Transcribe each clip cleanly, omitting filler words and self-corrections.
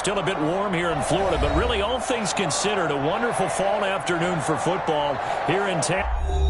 Still a bit warm here in Florida, but really all things considered, a wonderful fall afternoon for football here in town.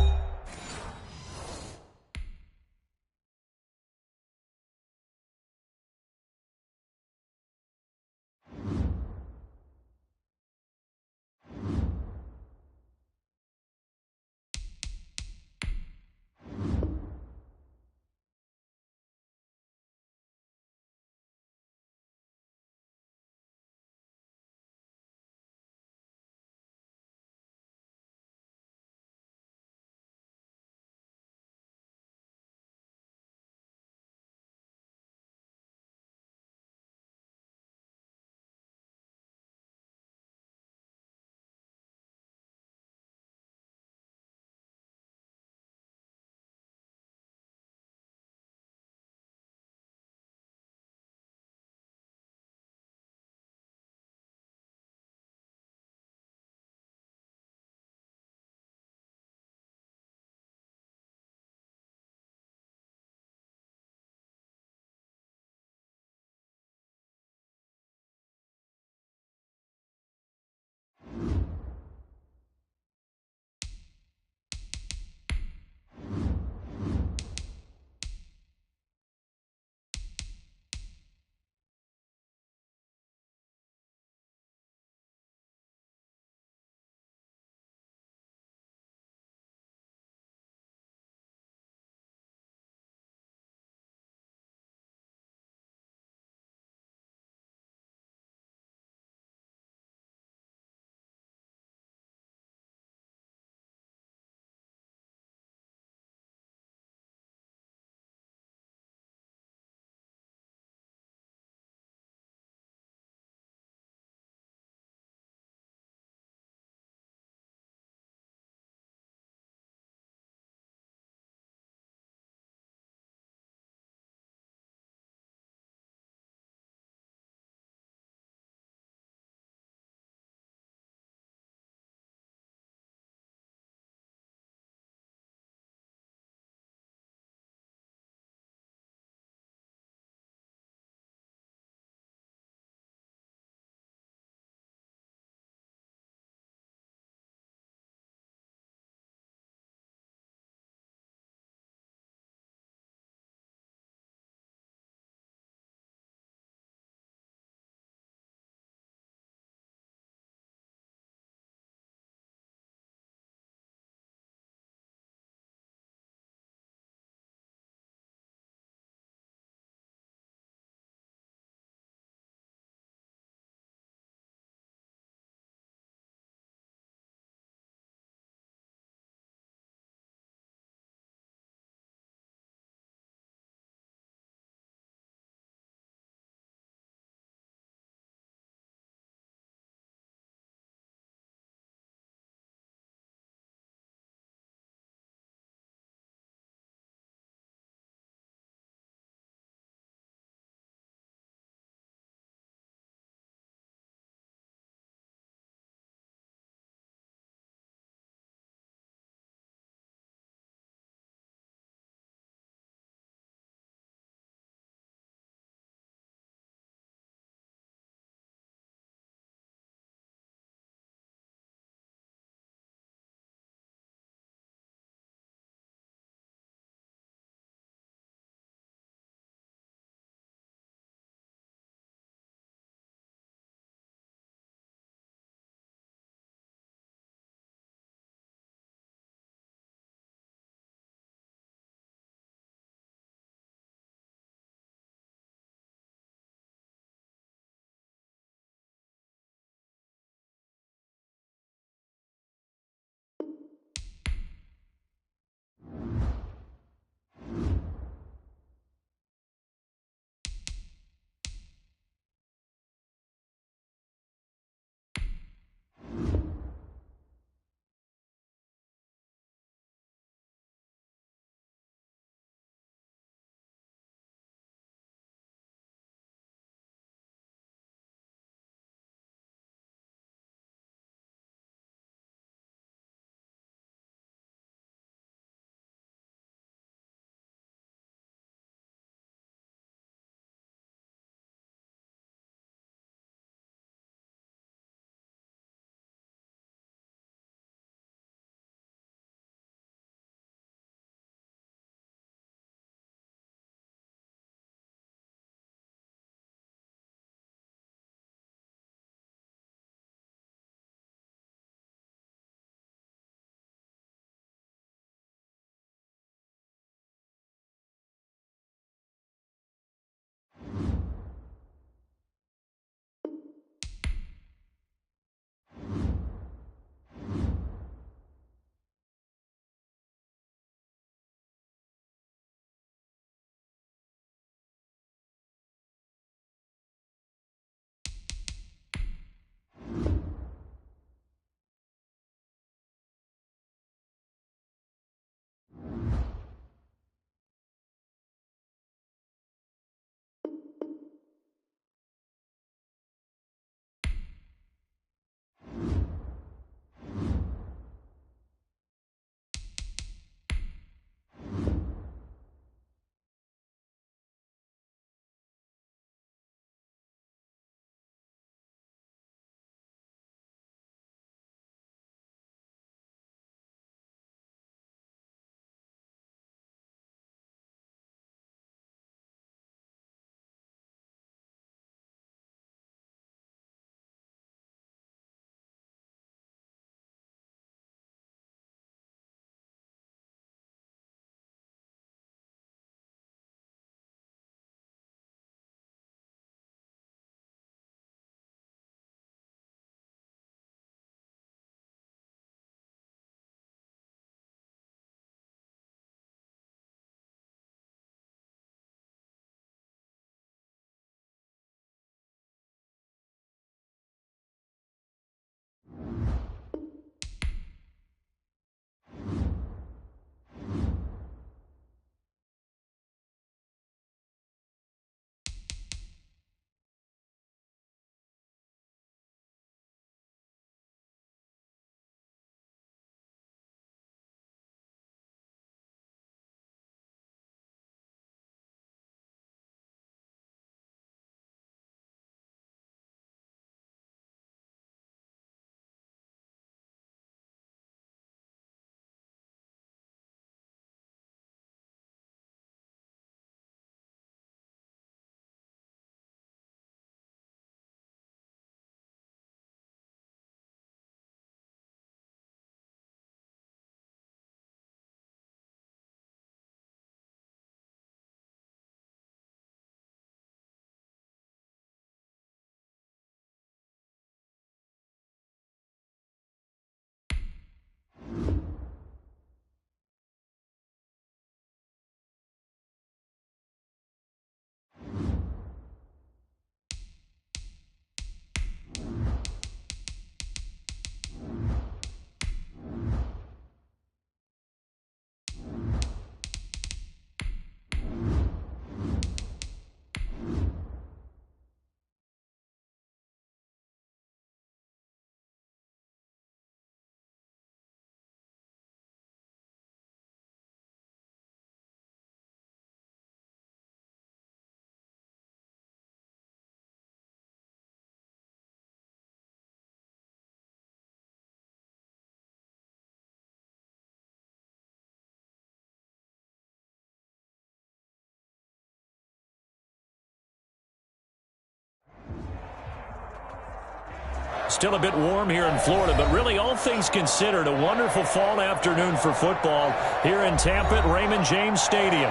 Still a bit warm here in Florida, but really all things considered, a wonderful fall afternoon for football here in Tampa at Raymond James Stadium.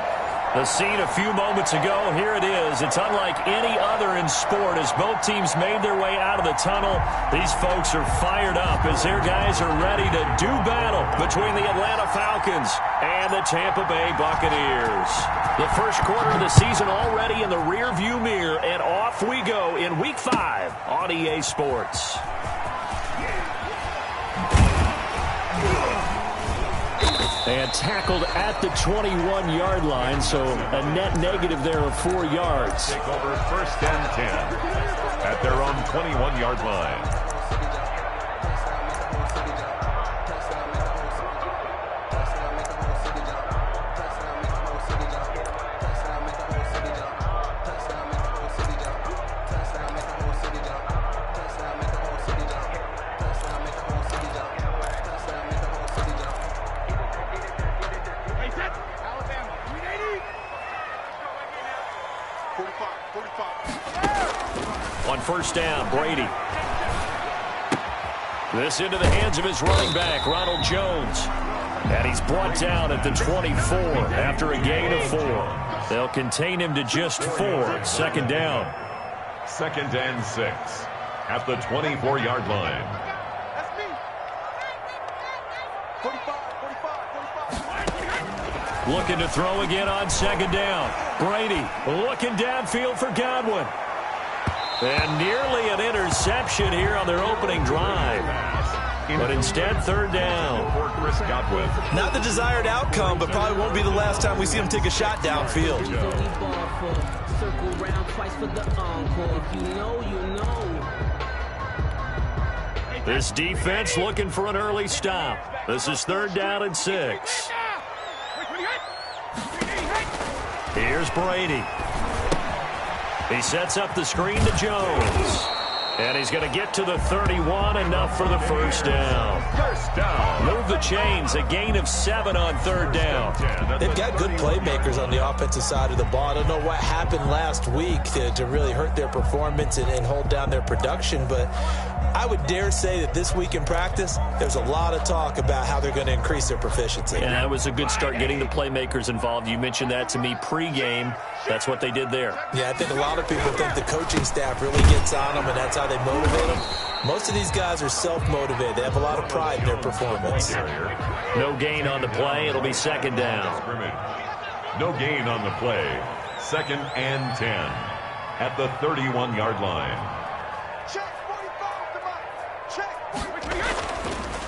The scene a few moments ago, here it is. It's unlike any other in sport as both teams made their way out of the tunnel. These folks are fired up as their guys are ready to do battle between the Atlanta Falcons and the Tampa Bay Buccaneers. The first quarter of the season already in the rearview mirror, and off we go in Week 5 on EA Sports. And tackled at the 21-yard line, so a net negative there of 4 yards. Take over 1st and 10 at their own 21-yard line. On 1st down, Brady. This into the hands of his running back, Ronald Jones. And he's brought down at the 24 after a gain of 4. They'll contain him to just 4. 2nd down. 2nd and 6 at the 24-yard line. Looking to throw again on 2nd down. Brady looking downfield for Godwin. And nearly an interception here on their opening drive. But instead, 3rd down. Not the desired outcome, but probably won't be the last time we see him take a shot downfield. This defense looking for an early stop. This is 3rd down and 6. Here's Brady. He sets up the screen to Jones. And he's going to get to the 31, enough for the 1st down. 1st down. Move the chains, a gain of 7 on 3rd down. They've got good playmakers on the offensive side of the ball. I don't know what happened last week to really hurt their performance and hold down their production, but I would dare say that this week in practice, there's a lot of talk about how they're going to increase their proficiency. And that was a good start getting the playmakers involved. You mentioned that to me pregame. That's what they did there. Yeah, I think a lot of people think the coaching staff really gets on them, and that's how they motivate them. Most of these guys are self-motivated. They have a lot of pride in their performance. No gain on the play. It'll be 2nd down. No gain on the play. 2nd and 10 at the 31-yard line.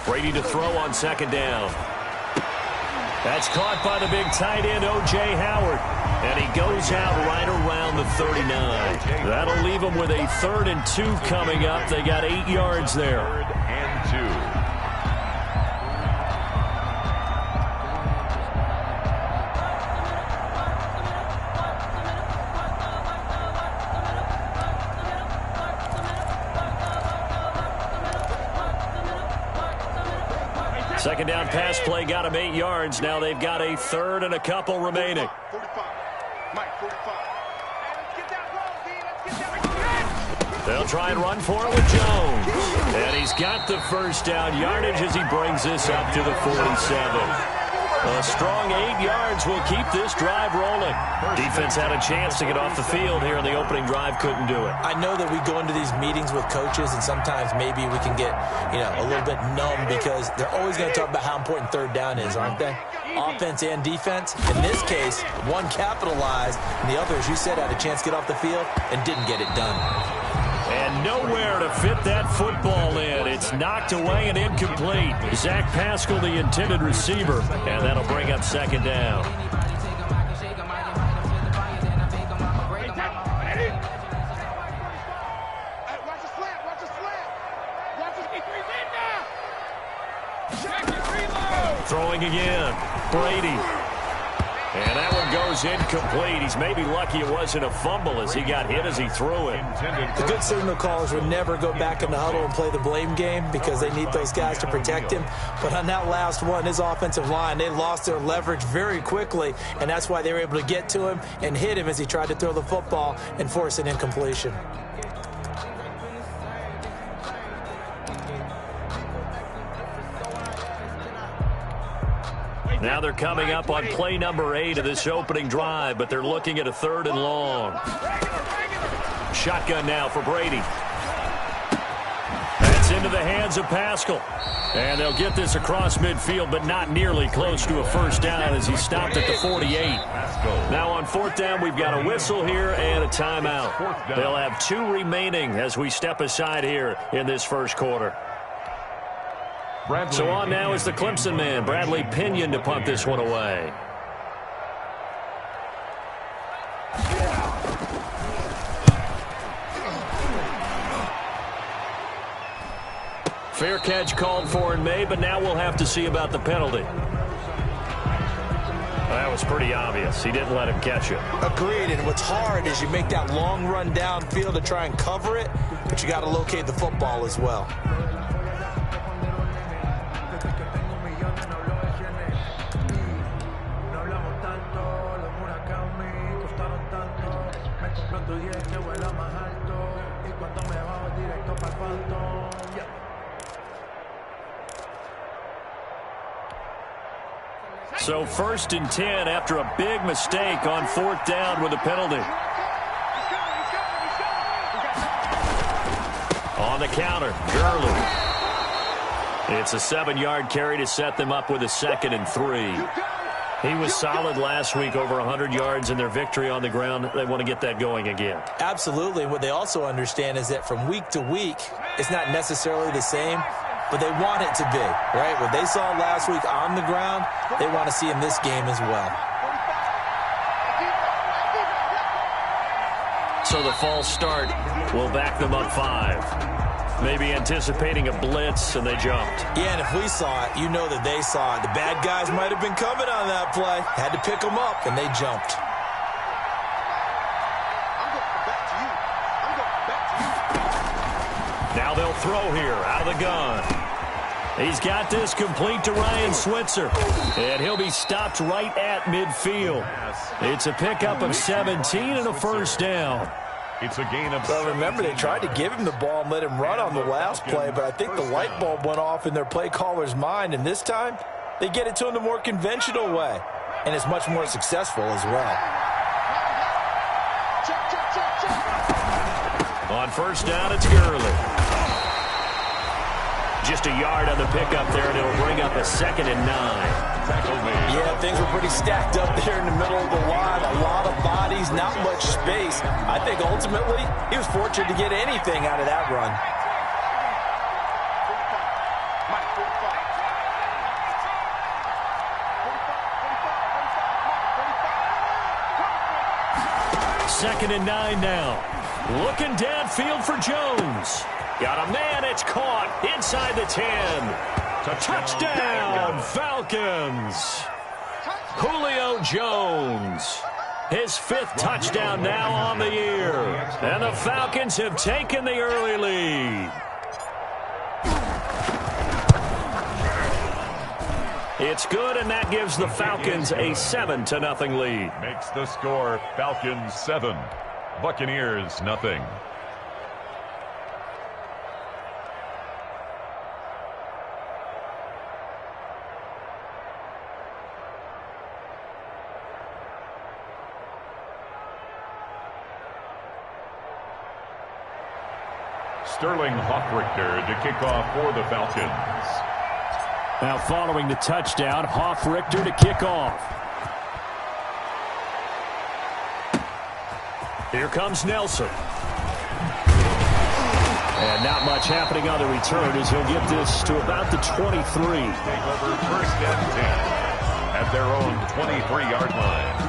Brady to throw on 2nd down. That's caught by the big tight end, O.J. Howard. And he goes out right around the 39. That'll leave them with a 3rd and 2 coming up. They got 8 yards there. 3rd and 2. Second down pass play got him 8 yards. Now they've got a 3rd and a couple remaining. They'll try and run for it with Jones. And he's got the 1st down yardage as he brings this up to the 47. A strong 8 yards will keep this drive rolling. Defense had a chance to get off the field here in the opening drive, couldn't do it. I know that we go into these meetings with coaches, and sometimes maybe we can get, a little bit numb because they're always going to talk about how important 3rd down is, aren't they? Offense and defense. In this case, one capitalized, and the other, as you said, had a chance to get off the field and didn't get it done. And nowhere to fit that football in. It's knocked away and incomplete. Zach Pascal, the intended receiver, and that'll bring up 2nd down. Throwing again. Brady. And that one goes incomplete. He's maybe lucky it wasn't a fumble as he got hit as he threw it. The good signal callers would never go back in the huddle and play the blame game because they need those guys to protect him. But on that last one, his offensive line, they lost their leverage very quickly, and that's why they were able to get to him and hit him as he tried to throw the football and force an incompletion. Now they're coming up on play number 8 of this opening drive, but they're looking at a 3rd and long. Shotgun now for Brady. That's into the hands of Pascal. And they'll get this across midfield, but not nearly close to a first down as he stopped at the 48. Now on 4th down, we've got a whistle here and a timeout. They'll have 2 remaining as we step aside here in this first quarter. So on now is the Clemson man, Bradley Pinion, to punt this one away. Fair catch called for and made, but now we'll have to see about the penalty. That was pretty obvious. He didn't let him catch it. Agreed, and what's hard is you make that long run downfield to try and cover it, but you got to locate the football as well. So 1st and 10 after a big mistake on 4th down with a penalty. On the counter, Gurley. It's a 7-yard carry to set them up with a 2nd and 3. He was solid last week, over 100 yards in their victory on the ground. They want to get that going again. Absolutely. And what they also understand is that from week to week, it's not necessarily the same, but they want it to be, right? What they saw last week on the ground, they want to see in this game as well. So the false start will back them up 5. Maybe anticipating a blitz, and they jumped. Yeah, and if we saw it, you know that they saw it. The bad guys might have been coming on that play. Had to pick them up, and they jumped. Now they'll throw here out of the gun. He's got this complete to Ryan Switzer, and he'll be stopped right at midfield. It's a pickup of 17 and a first down. It's a gain of... Well, remember, they tried to give him the ball and let him run on the last play, but I think the light bulb went off in their play caller's mind, and this time they get it to him the more conventional way, and it's much more successful as well. On first down, it's Gurley. Just a yard on the pickup there, and it'll bring up a 2nd and 9. Yeah, things were pretty stacked up there in the middle of the line. A lot of bodies, not much space. I think ultimately he was fortunate to get anything out of that run. Second and 9 now. Looking downfield for Jones. Got a man, it's caught inside the 10. Touchdown, Falcons. Julio Jones. His 5th touchdown now on the year. And the Falcons have taken the early lead. It's good, and that gives the Falcons a 7-0 lead. Makes the score Falcons 7, Buccaneers nothing. Sterling Hoffrichter to kick off for the Falcons. Now following the touchdown, Hoffrichter to kick off. Here comes Nelson. And not much happening on the return as he'll get this to about the 23. They deliver first and 10 at their own 23-yard line.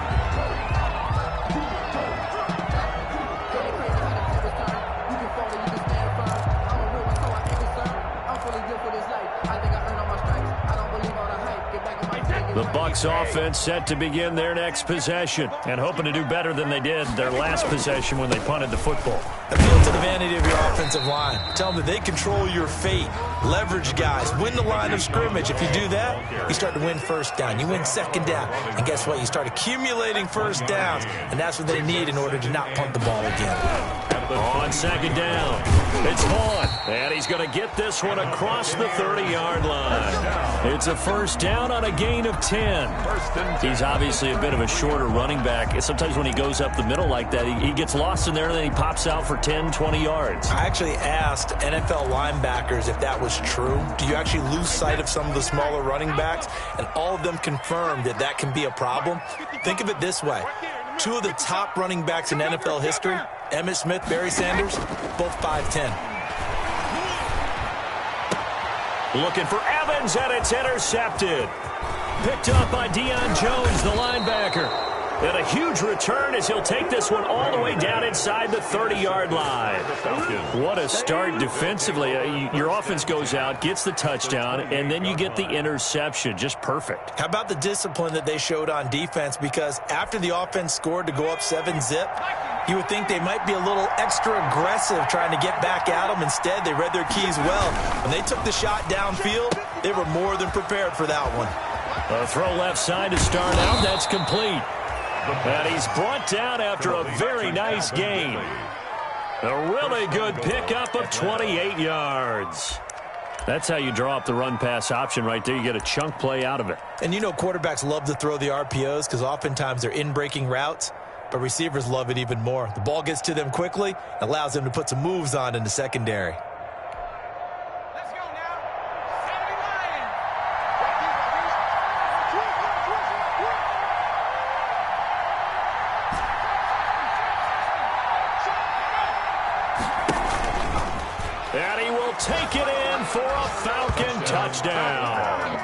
The Bucs offense set to begin their next possession and hoping to do better than they did their last possession when they punted the football. Appeal to the vanity of your offensive line. Tell them that they control your fate. Leverage guys. Win the line of scrimmage. If you do that, you start to win first down. You win second down. And guess what? You start accumulating first downs. And that's what they need in order to not punt the ball again. On second down, it's Vaughn, and he's going to get this one across the 30-yard line. It's a first down on a gain of 10. He's obviously a bit of a shorter running back. Sometimes when he goes up the middle like that, he gets lost in there, and then he pops out for 10, 20 yards. I actually asked NFL linebackers if that was true. Do you actually lose sight of some of the smaller running backs? And all of them confirmed that that can be a problem. Think of it this way. Two of the top running backs in NFL history, Emmitt Smith, Barry Sanders, both 5'10". Looking for Evans, and it's intercepted. Picked up by Deion Jones, the linebacker. And a huge return as he'll take this one all the way down inside the 30-yard line. What a start defensively. Your offense goes out, gets the touchdown, and then you get the interception. Just perfect. How about the discipline that they showed on defense? Because after the offense scored to go up 7-zip, you would think they might be a little extra aggressive trying to get back at them. Instead, they read their keys well. When they took the shot downfield, they were more than prepared for that one. A throw left side to start out. That's complete. And he's brought down after a very nice gain. A really good pickup of 28 yards. That's how you draw up the run-pass option right there. You get a chunk play out of it. And you know quarterbacks love to throw the RPOs because oftentimes they're in-breaking routes, but receivers love it even more. The ball gets to them quickly, allows them to put some moves on in the secondary. Take it in for a Falcon touchdown.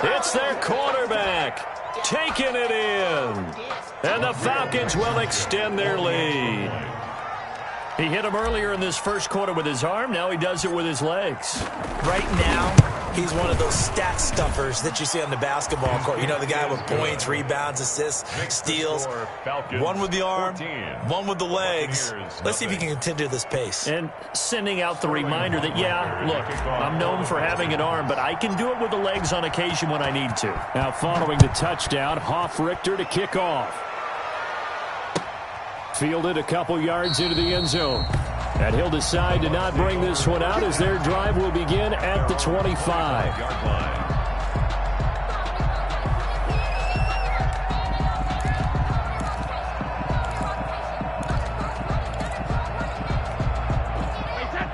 It's their quarterback taking it in. And the Falcons will extend their lead. He hit him earlier in this first quarter with his arm. Now he does it with his legs. Right now, he's one of those stat stuffers that you see on the basketball court. You know, the guy with points, rebounds, assists, steals. One with the arm, one with the legs. Let's see if he can continue this pace. And sending out the reminder that, yeah, look, I'm known for having an arm, but I can do it with the legs on occasion when I need to. Now following the touchdown, Hoff-Richter to kick off. Fielded a couple yards into the end zone. And he'll decide to not bring this one out as their drive will begin at the 25-yard line.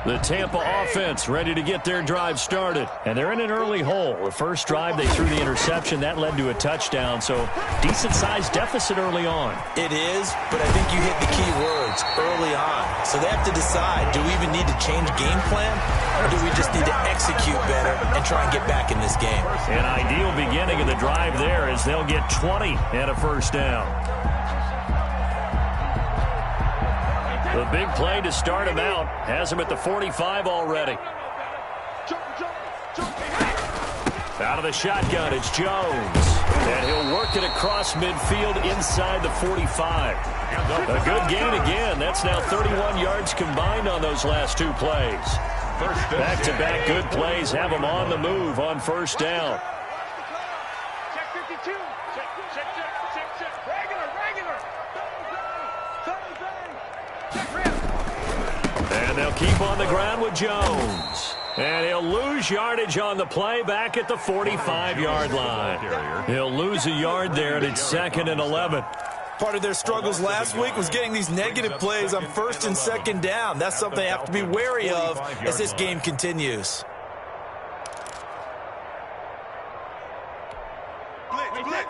The Tampa offense ready to get their drive started. And they're in an early hole. The first drive, they threw the interception. That led to a touchdown. So decent-sized deficit early on. It is, but I think you hit the key words early on. So they have to decide, do we even need to change game plan? Or do we just need to execute better and try and get back in this game? An ideal beginning of the drive there as they'll get 20 and a first down. The big play to start him out has him at the 45 already. Out of the shotgun, it's Jones. And he'll work it across midfield inside the 45. A good gain again. That's now 31 yards combined on those last two plays. Back-to-back good plays have him on the move on first down. And they'll keep on the ground with Jones. And he'll lose yardage on the play back at the 45-yard line. He'll lose a yard there, and it's 2nd and 11. Part of their struggles last week was getting these negative plays on 1st and 2nd down. That's something they have to be wary of as this game continues.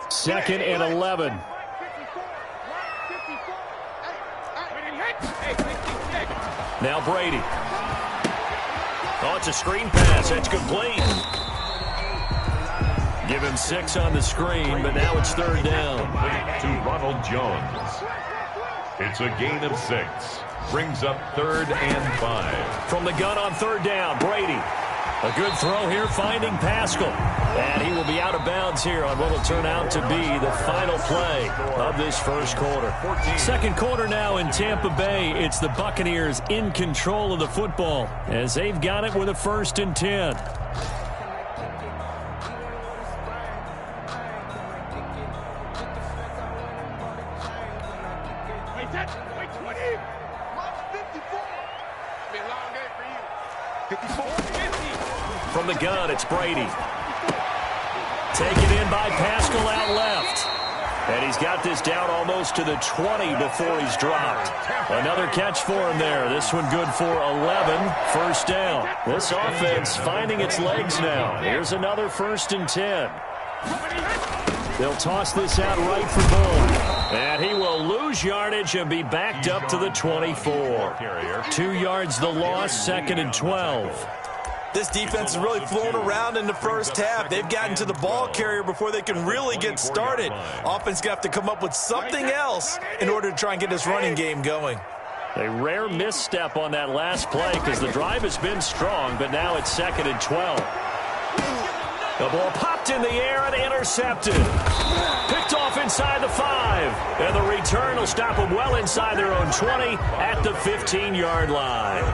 Second and 11. Now Brady. Oh, it's a screen pass. That's complete. Give him 6 on the screen, but now it's 3rd down. To Ronald Jones. It's a gain of 6. Brings up 3rd and 5. From the gun on 3rd down, Brady. A good throw here, finding Pascal. And he will be out of bounds here on what will turn out to be the final play of this first quarter. Second quarter now in Tampa Bay. It's the Buccaneers in control of the football as they've got it with a 1st and 10. From the gun, it's Brady. Taken in by Pascal out left. And he's got this down almost to the 20 before he's dropped. Another catch for him there. This one good for 11. First down. This offense finding its legs now. Here's another 1st and 10. They'll toss this out right for Bull. And he will lose yardage and be backed up to the 24. 2 yards the loss, 2nd and 12. This defense is really flown around in the first half. They've gotten to the ball carrier before they can really get started. Offense going to have to come up with something else in order to try and get this running game going. A rare misstep on that last play because the drive has been strong, but now it's 2nd and 12. The ball popped in the air and intercepted. Picked off inside the 5. And the return will stop them well inside their own 20 at the 15-yard line.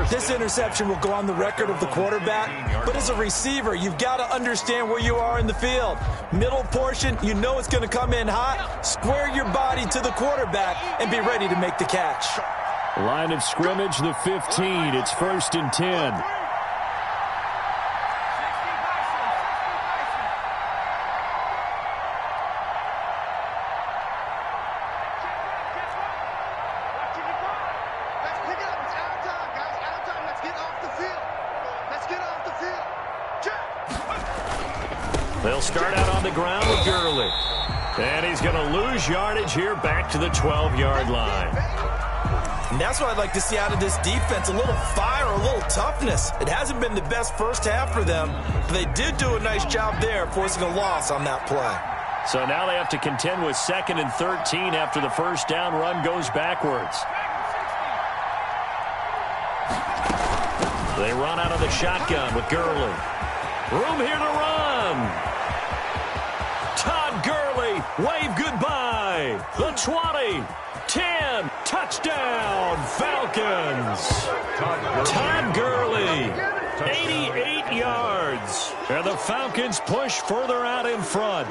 This interception will go on the record of the quarterback, but as a receiver, you've got to understand where you are in the field. Middle portion, you know it's going to come in hot. Square your body to the quarterback and be ready to make the catch. Line of scrimmage, the 15. It's 1st and 10. They'll start out on the ground with Gurley. And he's going to lose yardage here back to the 12-yard line. And that's what I'd like to see out of this defense, a little fire, a little toughness. It hasn't been the best first half for them, but they did do a nice job there forcing a loss on that play. So now they have to contend with 2nd and 13 after the first down run goes backwards. They run out of the shotgun with Gurley. Room here to run. Todd Gurley, wave goodbye. The 20, 10, touchdown, Falcons. Todd Gurley, 88 yards. And the Falcons push further out in front.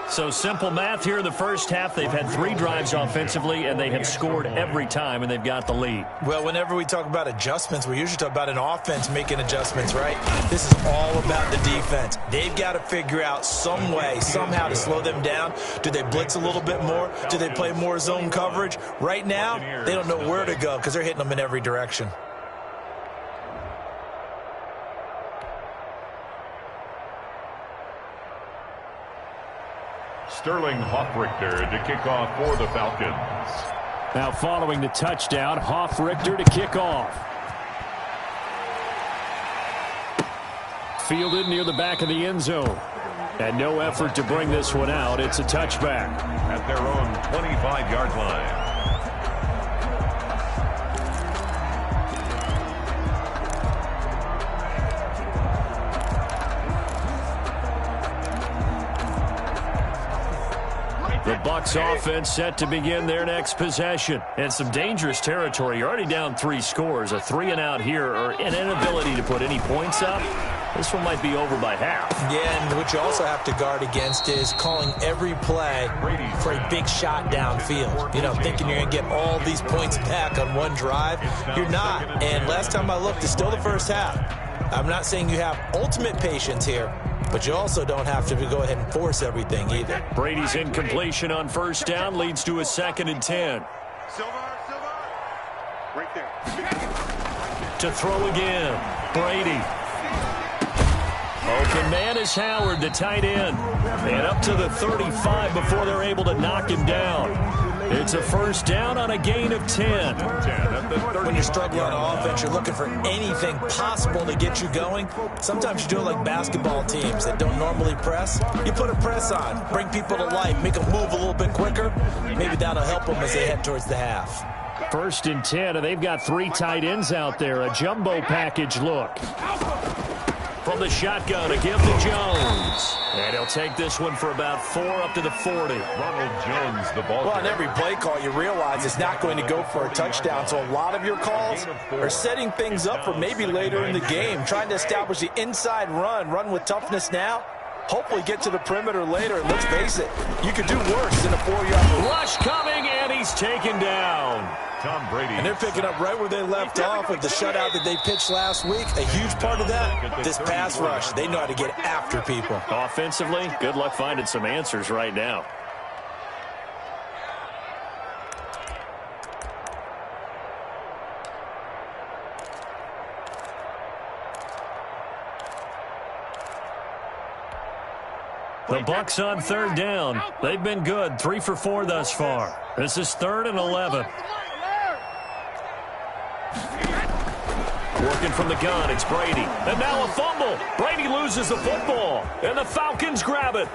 So simple math here in the first half. They've had 3 drives offensively, and they have scored every time, and they've got the lead. Well, whenever we talk about adjustments, we usually talk about an offense making adjustments, right? This is all about the defense. They've got to figure out some way, somehow to slow them down. Do they blitz a little bit more? Do they play more zone coverage? Right now, they don't know where to go because they're hitting them in every direction. Sterling Hoffrichter to kick off for the Falcons. Now following the touchdown, Hoffrichter to kick off. Fielded near the back of the end zone. And no effort to bring this one out. It's a touchback. At their own 25-yard line. The Bucs offense set to begin their next possession. And some dangerous territory. You're already down 3 scores. A 3-and-out here, or an inability to put any points up. This one might be over by half. Yeah, and what you also have to guard against is calling every play for a big shot downfield. You know, thinking you're going to get all these points back on one drive. You're not. And last time I looked, it's still the first half. I'm not saying you have ultimate patience here, but you also don't have to go ahead and force everything either. Brady's incompletion on first down leads to a 2nd and 10. Silver. Right there. To throw again. Brady. Open man is Howard, the tight end. And up to the 35 before they're able to knock him down. It's a first down on a gain of 10. When you're struggling on offense, you're looking for anything possible to get you going. Sometimes you do it like basketball teams that don't normally press. You put a press on, bring people to life, make them move a little bit quicker. Maybe that'll help them as they head towards the half. 1st and 10, and they've got 3 tight ends out there. A jumbo package look. From the shotgun, a give to Jones. And he'll take this one for about 4 up to the 40. Ronald Jones, the ball. Well, on every play call, you realize it's not going to go for a touchdown. So a lot of your calls are setting things up for maybe later in the game, trying to establish the inside run with toughness now. hopefully get to the perimeter later. And let's face it, you could do worse than a 4-yard rush coming, and he's taken down. Tom Brady. And they're picking up right where they left off with the shutout that they pitched last week. A huge part of that, this pass rush. They know how to get after people. Offensively, good luck finding some answers right now. The Bucs on third down. They've been good, 3 for 4 thus far. This is 3rd and 11. Working from the gun, it's Brady. And now a fumble. Brady loses the football, and the Falcons grab it.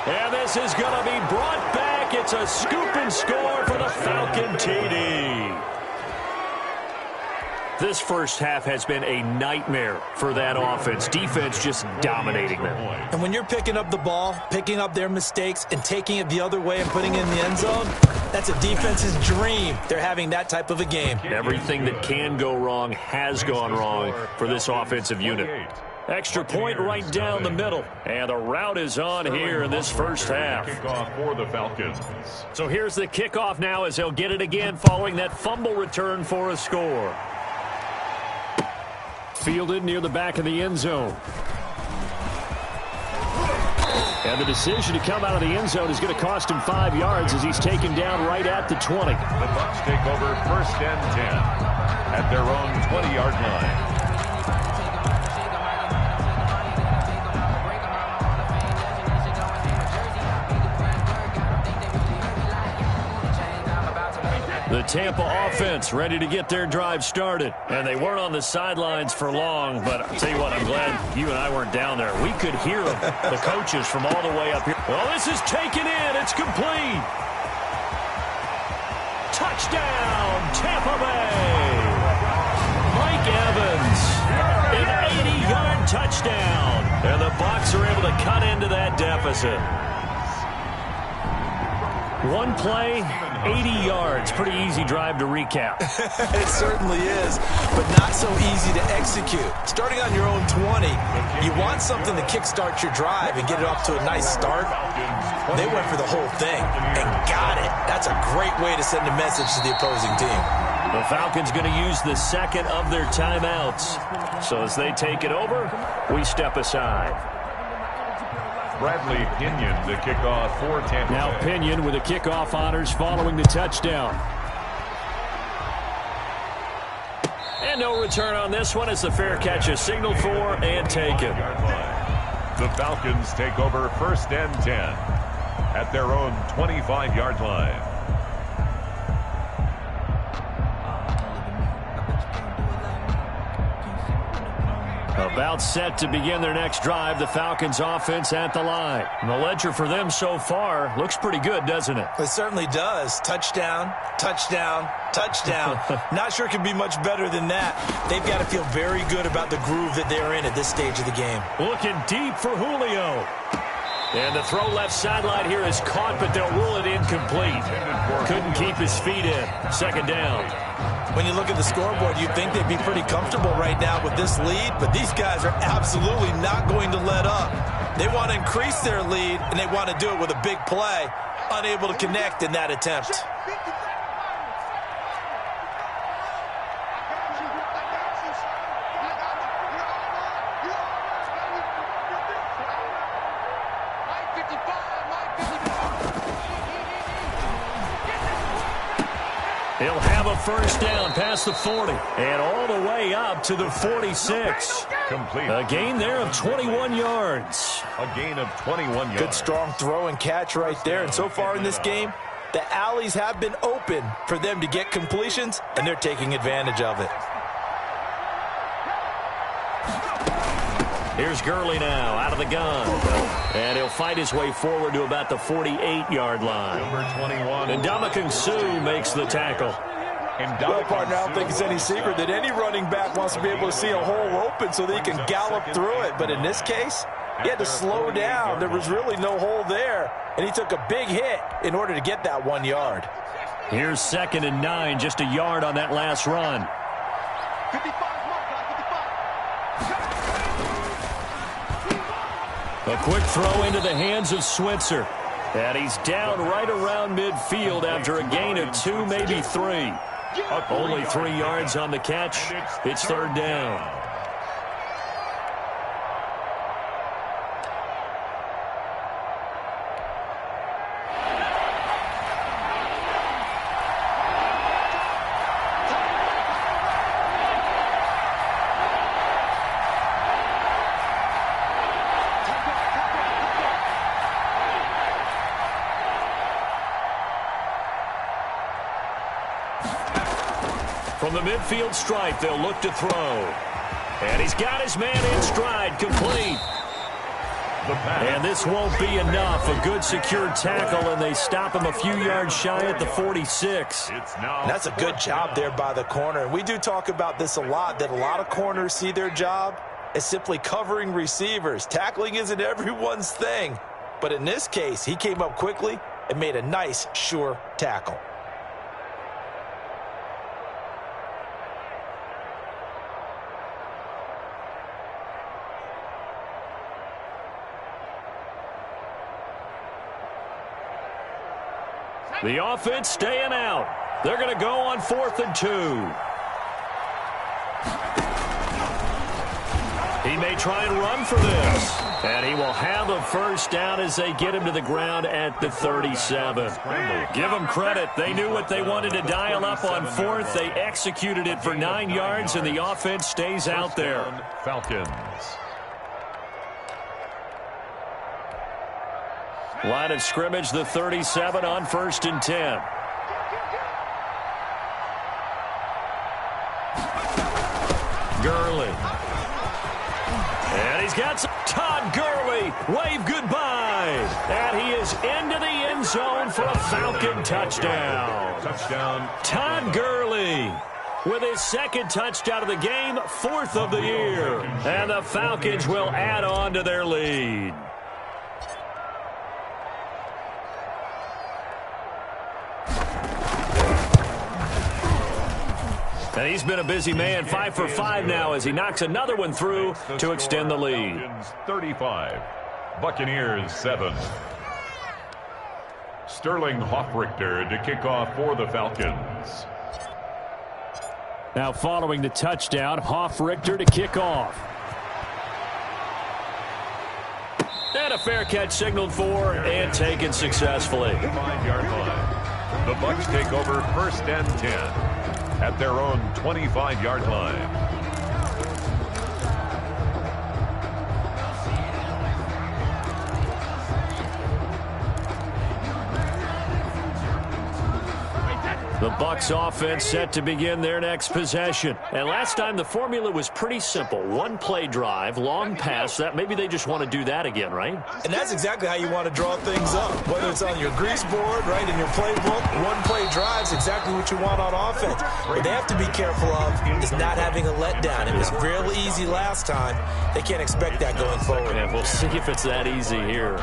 And this is going to be brought back. It's a scoop and score for the Falcon TD. This first half has been a nightmare for that offense. Defense just dominating them. And when you're picking up the ball, picking up their mistakes, and taking it the other way and putting it in the end zone, that's a defense's dream. They're having that type of a game. Everything that can go wrong has gone wrong for this offensive unit. Extra point right down the middle. And the route is on here in this first half. Kickoff for the Falcons. So here's the kickoff now as they'll get it again following that fumble return for a score. Fielded near the back of the end zone. And the decision to come out of the end zone is going to cost him 5 yards as he's taken down right at the 20. The Bucs take over 1st and 10 at their own 20-yard line. The Tampa offense ready to get their drive started. And they weren't on the sidelines for long, but I'll tell you what, I'm glad you and I weren't down there. We could hear them, the coaches from all the way up here. Well, this is taken in. It's complete. Touchdown, Tampa Bay. Mike Evans, an 80-yard touchdown. And the Bucs are able to cut into that deficit. One play, 80 yards. Pretty easy drive to recap. It certainly is, but not so easy to execute. Starting on your own 20, you want something to kickstart your drive and get it off to a nice start. They went for the whole thing and got it. That's a great way to send a message to the opposing team. The Falcons going to use the second of their timeouts. So as they take it over, we step aside. Bradley Pinion, the kickoff for Tampa Bay. Now Pinion with the kickoff honors following the touchdown. And no return on this one as the fair catch is signaled for and taken. The Falcons take over 1st and 10 at their own 25-yard line. About set to begin their next drive, the Falcons offense at the line. And the ledger for them so far looks pretty good, doesn't it? It certainly does. Touchdown, touchdown, touchdown. Not sure it can be much better than that. They've got to feel very good about the groove that they're in at this stage of the game. Looking deep for Julio. And the throw left sideline here is caught, but they'll rule it incomplete. Couldn't keep his feet in. 2nd down. When you look at the scoreboard, you'd think they'd be pretty comfortable right now with this lead, but these guys are absolutely not going to let up. They want to increase their lead, and they want to do it with a big play. Unable to connect in that attempt. He'll have a 1st down past the 40 and all the way up to the 46. Complete. A gain there of 21 yards. A gain of 21 yards. Good strong throw and catch right there. And so far in this game, the alleys have been open for them to get completions, and they're taking advantage of it. Here's Gurley now out of the gun. And he'll fight his way forward to about the 48-yard line. Number 21. And Ndamukong Suh makes the tackle. Well, partner, I don't think it's any secret that any running back wants to be able to see a hole open so they can gallop through it. But in this case, he had to slow down. There was really no hole there. And he took a big hit in order to get that 1 yard. Here's 2nd and 9, just a yard on that last run. 55. A quick throw into the hands of Switzer. And he's down right around midfield after a gain of 2, maybe 3. Only 3 yards on the catch. It's third down. From the midfield stripe, they'll look to throw. And he's got his man in stride, complete. And this won't be enough. A good secure tackle, and they stop him a few yards shy at the 46. And that's a good job there by the corner. And we do talk about this a lot, that a lot of corners see their job as simply covering receivers. Tackling isn't everyone's thing. But in this case, he came up quickly and made a nice, sure tackle. The offense staying out. They're going to go on 4th and 2. He may try and run for this. And he will have a first down as they get him to the ground at the 37. Give them credit. They knew what they wanted to dial up on 4th. They executed it for 9 yards, and the offense stays out there. Falcons. Line of scrimmage, the 37 on 1st and 10. Gurley. And he's got some. Todd Gurley, wave goodbye. And he is into the end zone for a Falcon touchdown. Todd Gurley with his 2nd touchdown of the game, 4th of the year. And the Falcons will add on to their lead. And he's been a busy man, 5 for 5 now as he knocks another one through to extend the lead. 35, Buccaneers 7. Sterling Hoffrichter to kick off for the Falcons. Now following the touchdown, Hoffrichter to kick off. And a fair catch signaled for and taken successfully. 5-yard line. The Bucs take over 1st and 10. At their own 25-yard line. The Bucs offense set to begin their next possession. And last time the formula was pretty simple. 1-play drive, long pass. That maybe they just want to do that again, right? And that's exactly how you want to draw things up. Whether it's on your grease board, right, in your playbook, 1-play drive is exactly what you want on offense. What they have to be careful of is not having a letdown. It was real easy last time. They can't expect that going forward. And we'll see if it's that easy here.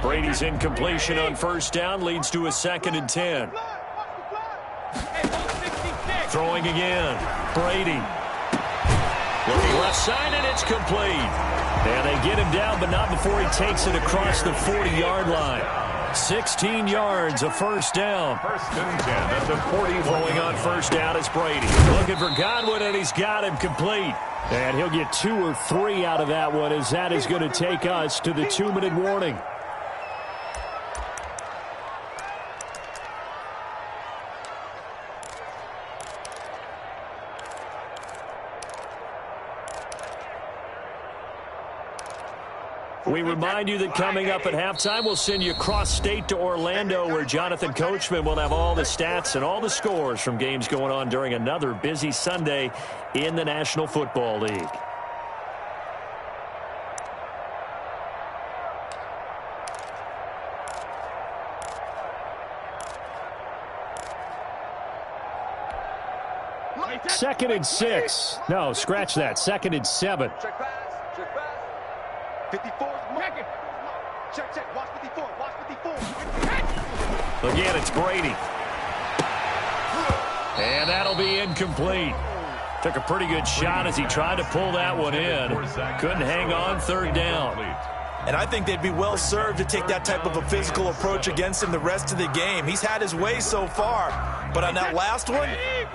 Brady's incompletion on 1st down leads to a 2nd and 10. Throwing again. Brady. Looking left side, and it's complete. And they get him down, but not before he takes it across the 40-yard line. 16 yards, a 1st down. 1st and 10 at the 40. Throwing on 1st down is Brady. Looking for Godwin, and he's got him complete. And he'll get 2 or 3 out of that one, as that is going to take us to the 2-minute warning. We remind you that coming up at halftime, we'll send you cross-state to Orlando, where Jonathan Coachman will have all the stats and all the scores from games going on during another busy Sunday in the National Football League. Second and 6. No, scratch that. 2nd and 7. Check pass. 54. Check. Watch 54. Watch 54. Again, it's Brady. And that'll be incomplete. Took a pretty good shot as he tried to pull that one in. Couldn't hang on third down. And I think they'd be well served to take that type of a physical approach against him the rest of the game. He's had his way so far, but on that last one,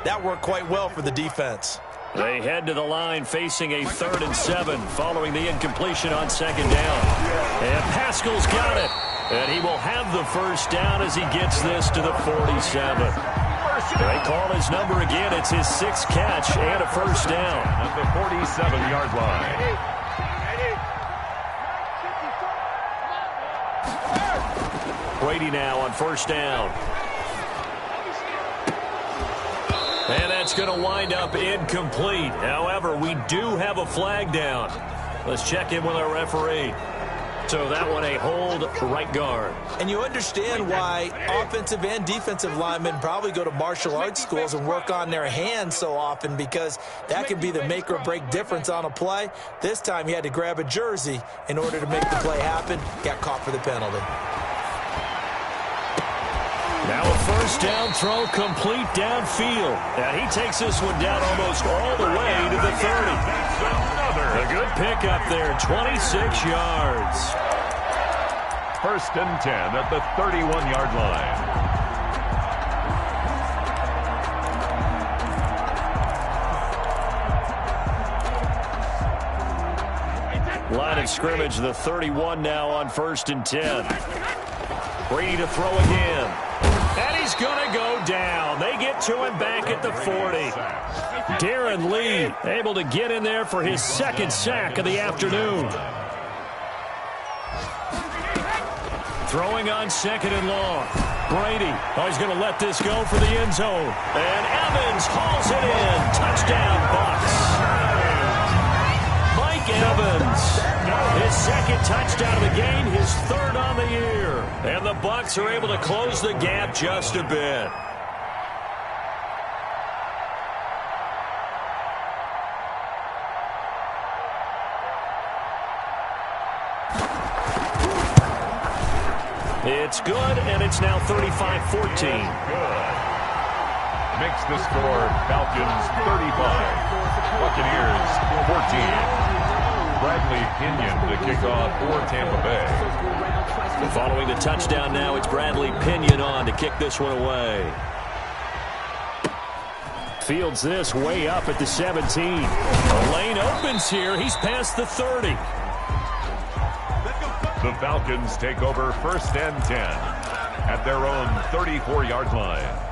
that worked quite well for the defense. They head to the line facing a 3rd and 7 following the incompletion on 2nd down. And Pascal's got it. And he will have the first down as he gets this to the 47. They call his number again. It's his 6th catch and a first down. At the 47-yard line. Brady now on 1st down. And that's going to wind up incomplete. However, we do have a flag down. Let's check in with our referee. So that one a hold right guard. And you understand why offensive and defensive linemen probably go to martial arts schools and work on their hands so often, because that can be the make or break difference on a play. This time he had to grab a jersey in order to make the play happen. Got caught for the penalty. Now a first down throw complete downfield. And he takes this one down almost all the way to the 30. A good pickup there, 26 yards. 1st and 10 at the 31-yard line. Line of scrimmage, the 31 now on 1st and 10. Brady to throw again. And he's going to go down. They get to him back at the 40. Darren Lee able to get in there for his 2nd sack of the afternoon. Throwing on 2nd and long. Brady, he's going to let this go for the end zone. And Evans hauls it in. Touchdown, Bucs. Mike Evans, his 2nd touchdown of the game, his 3rd on the year. And the Bucs are able to close the gap just a bit. It's good, and it's now 35-14. Good. Makes the score Falcons 35, Buccaneers 14. Bradley Pinion to kick off for Tampa Bay. Following the touchdown now, it's Bradley Pinion on to kick this one away. Fields this way up at the 17. The lane opens here. He's past the 30. The Falcons take over 1st and 10 at their own 34-yard line.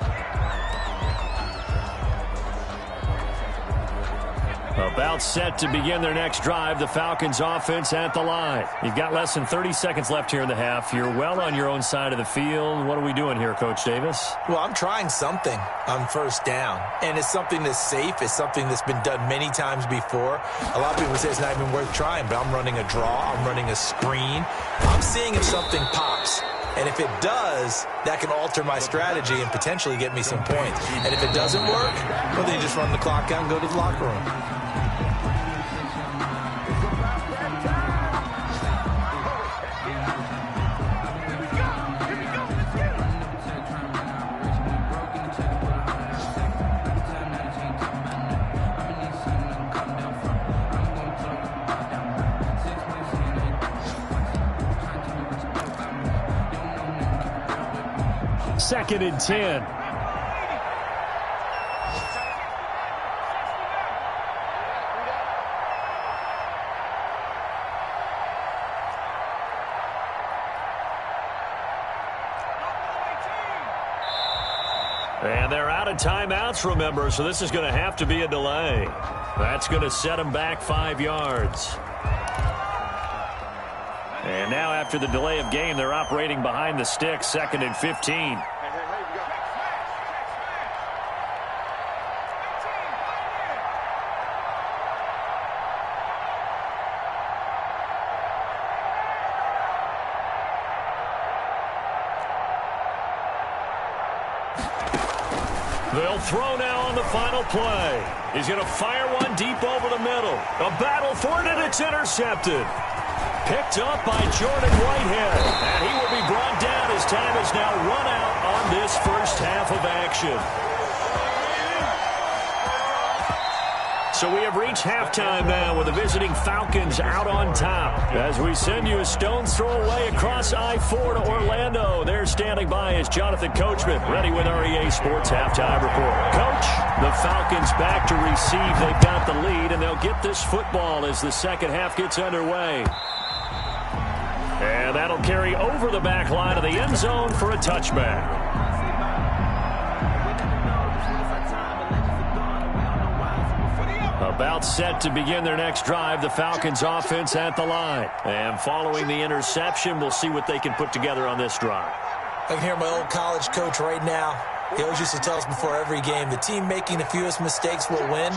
About set to begin their next drive. The Falcons offense at the line. You've got less than 30 seconds left here in the half. You're well on your own side of the field. What are we doing here, Coach Davis? Well, I'm trying something on 1st down. And it's something that's safe. It's something that's been done many times before. A lot of people say it's not even worth trying, but I'm running a draw. I'm running a screen. I'm seeing if something pops. And if it does, that can alter my strategy and potentially get me some points. And if it doesn't work, well, then you just run the clock out and go to the locker room. Second and 10. And they're out of timeouts, remember, so this is going to have to be a delay. That's going to set them back 5 yards. And now after the delay of game, they're operating behind the sticks, 2nd and 15. They'll throw now on the final play. He's going to fire one deep over the middle. A battle for it, and it's intercepted. Picked up by Jordan Whitehead. And he will be brought down as time has now run out on this first half of action. So we have reached halftime now with the visiting Falcons out on top. As we send you a stone's throw away across I-4 to Orlando. There standing by is Jonathan Coachman, ready with our EA Sports Halftime Report. Coach, the Falcons back to receive. They've got the lead, and they'll get this football as the second half gets underway. And that'll carry over the back line of the end zone for a touchback. About set to begin their next drive, the Falcons offense at the line. And following the interception, we'll see what they can put together on this drive. I can hear my old college coach right now. He always used to tell us before every game, the team making the fewest mistakes will win.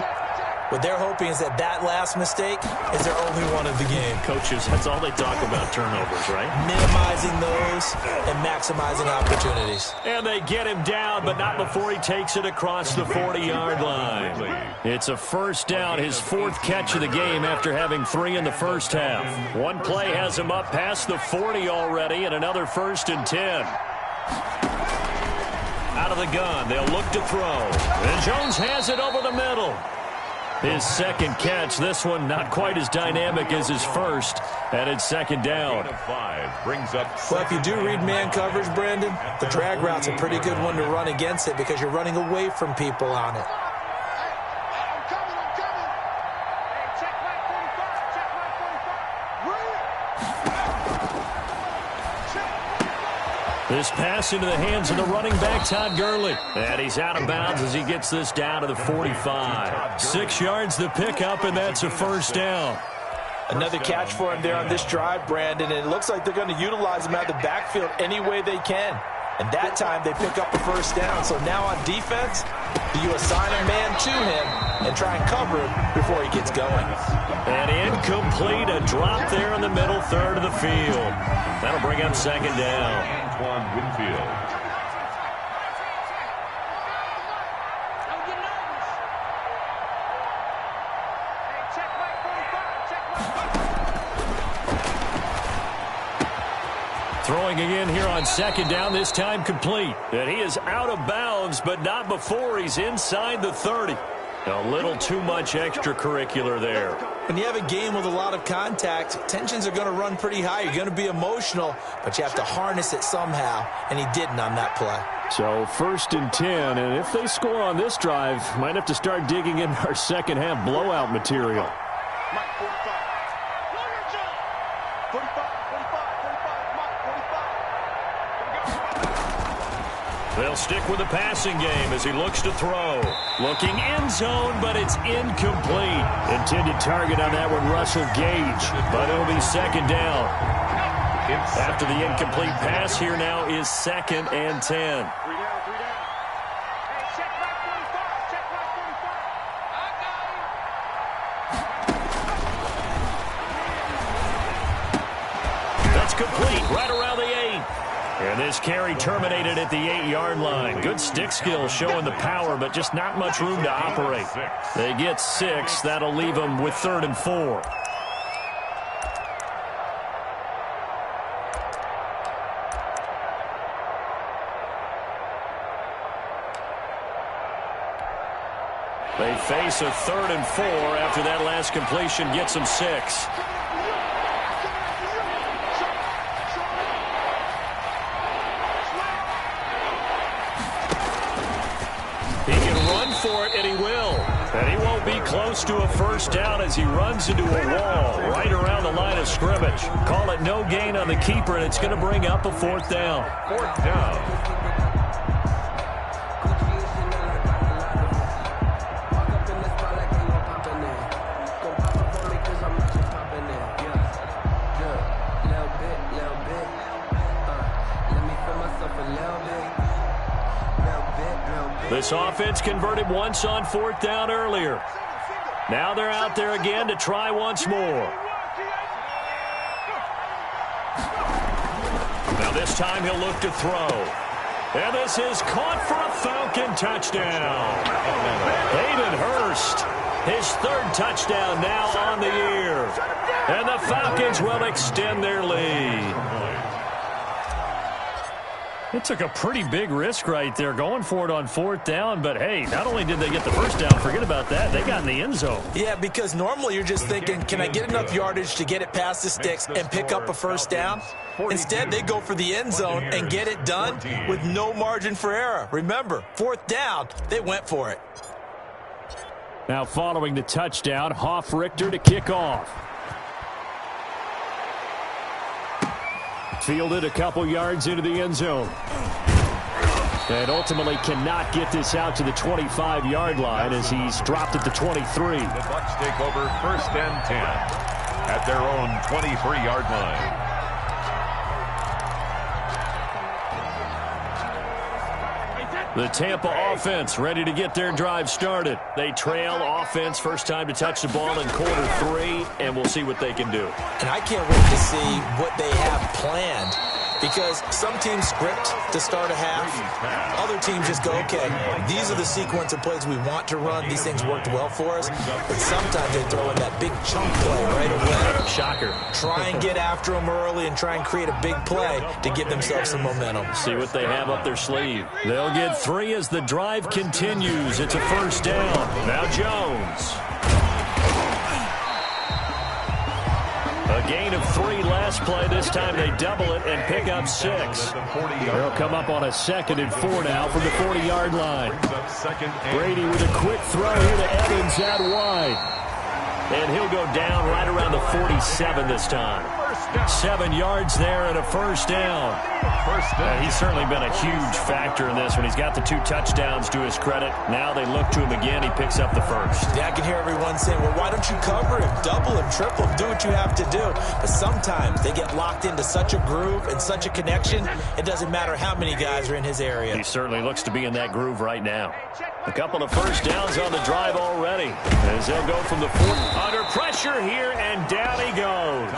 What they're hoping is that last mistake is their only one of the game. Coaches, that's all they talk about, turnovers, right? Minimizing those and maximizing opportunities. And they get him down, but not before he takes it across the 40-yard line. It's a first down, his fourth catch of the game after having 3 in the first half. One play has him up past the 40 already, and another 1st and 10. Out of the gun, they'll look to throw. And Jones has it over the middle. His second catch, this one not quite as dynamic as his first, and it's second down. Well, if you do read man coverage, Brandon, the drag route's a pretty good one to run against it because you're running away from people on it. This pass into the hands of the running back, Todd Gurley. And he's out of bounds as he gets this down to the 45. 6 yards the pickup, and that's a first down. Another catch for him there on this drive, Brandon, and it looks like they're going to utilize him out of the backfield any way they can. And that time they pick up the first down. So now on defense, do you assign a man to him and try and cover him before he gets going? And incomplete, a drop there in the middle third of the field. That'll bring up second down. Winfield. Throwing again here on second down, this time complete. And he is out of bounds, but not before he's inside the 30. A little too much extracurricular there. When you have a game with a lot of contact, tensions are going to run pretty high. You're going to be emotional, but you have to harness it somehow, and he didn't on that play. So 1st and 10, and if they score on this drive, might have to start digging in our second half blowout material. They'll stick with the passing game as he looks to throw. Looking end zone, but it's incomplete. Intended target on that one, Russell Gage. But it'll be second down. After the incomplete pass, here now is 2nd and 10. That's complete, right around the 8. And this carry terminated at the 8-yard line. Good stick skill showing the power, but just not much room to operate. They get 6. That'll leave them with 3rd and 4. They face a 3rd and 4 after that last completion gets them 6. He can run for it, and he will. And he won't be close to a first down as he runs into a wall right around the line of scrimmage. Call it no gain on the keeper, and it's going to bring up a 4th down. 4th down. This offense converted once on 4th down earlier. Now they're out there again to try once more. Now this time he'll look to throw. And this is caught for a Falcon touchdown. Hayden Hurst, his 3rd touchdown now on the year. And the Falcons will extend their lead. They took a pretty big risk right there going for it on 4th down, but hey, not only did they get the first down, forget about that, they got in the end zone. Yeah, because normally you're just thinking, can I get enough yardage to get it past the sticks and pick up a first down? Instead, they go for the end zone and get it done with no margin for error. Remember, 4th down, they went for it. Now following the touchdown, Hoff-Richter to kick off. Fielded a couple yards into the end zone. And ultimately cannot get this out to the 25-yard line as he's dropped at the 23. The Bucs take over 1st and 10 at their own 23-yard line. The Tampa offense ready to get their drive started. They trail offense, first time to touch the ball in quarter 3, and we'll see what they can do. And I can't wait to see what they have planned, because some teams script to start a half. Other teams just go, okay, these are the sequence of plays we want to run. These things worked well for us. But sometimes they throw in that big chunk play right away. Shocker. Try and get after them early and try and create a big play to give themselves some momentum. See what they have up their sleeve. They'll get 3 as the drive continues. It's a first down. Now Jones. A gain of 3 last play. This time they double it and pick up 6. They'll come up on a 2nd and 4 now from the 40-yard line. Brady with a quick throw here to Evans out wide. And he'll go down right around the 47 this time. 7 yards there and a first down. He's certainly been a huge factor in this one. He's got the 2 touchdowns to his credit. Now they look to him again. He picks up the first. Yeah, I can hear everyone saying, well, why don't you cover him, double him, triple him, do what you have to do. But sometimes they get locked into such a groove and such a connection, it doesn't matter how many guys are in his area. He certainly looks to be in that groove right now. A couple of first downs on the drive already as they'll go from the 4th. Under pressure here, and down he goes.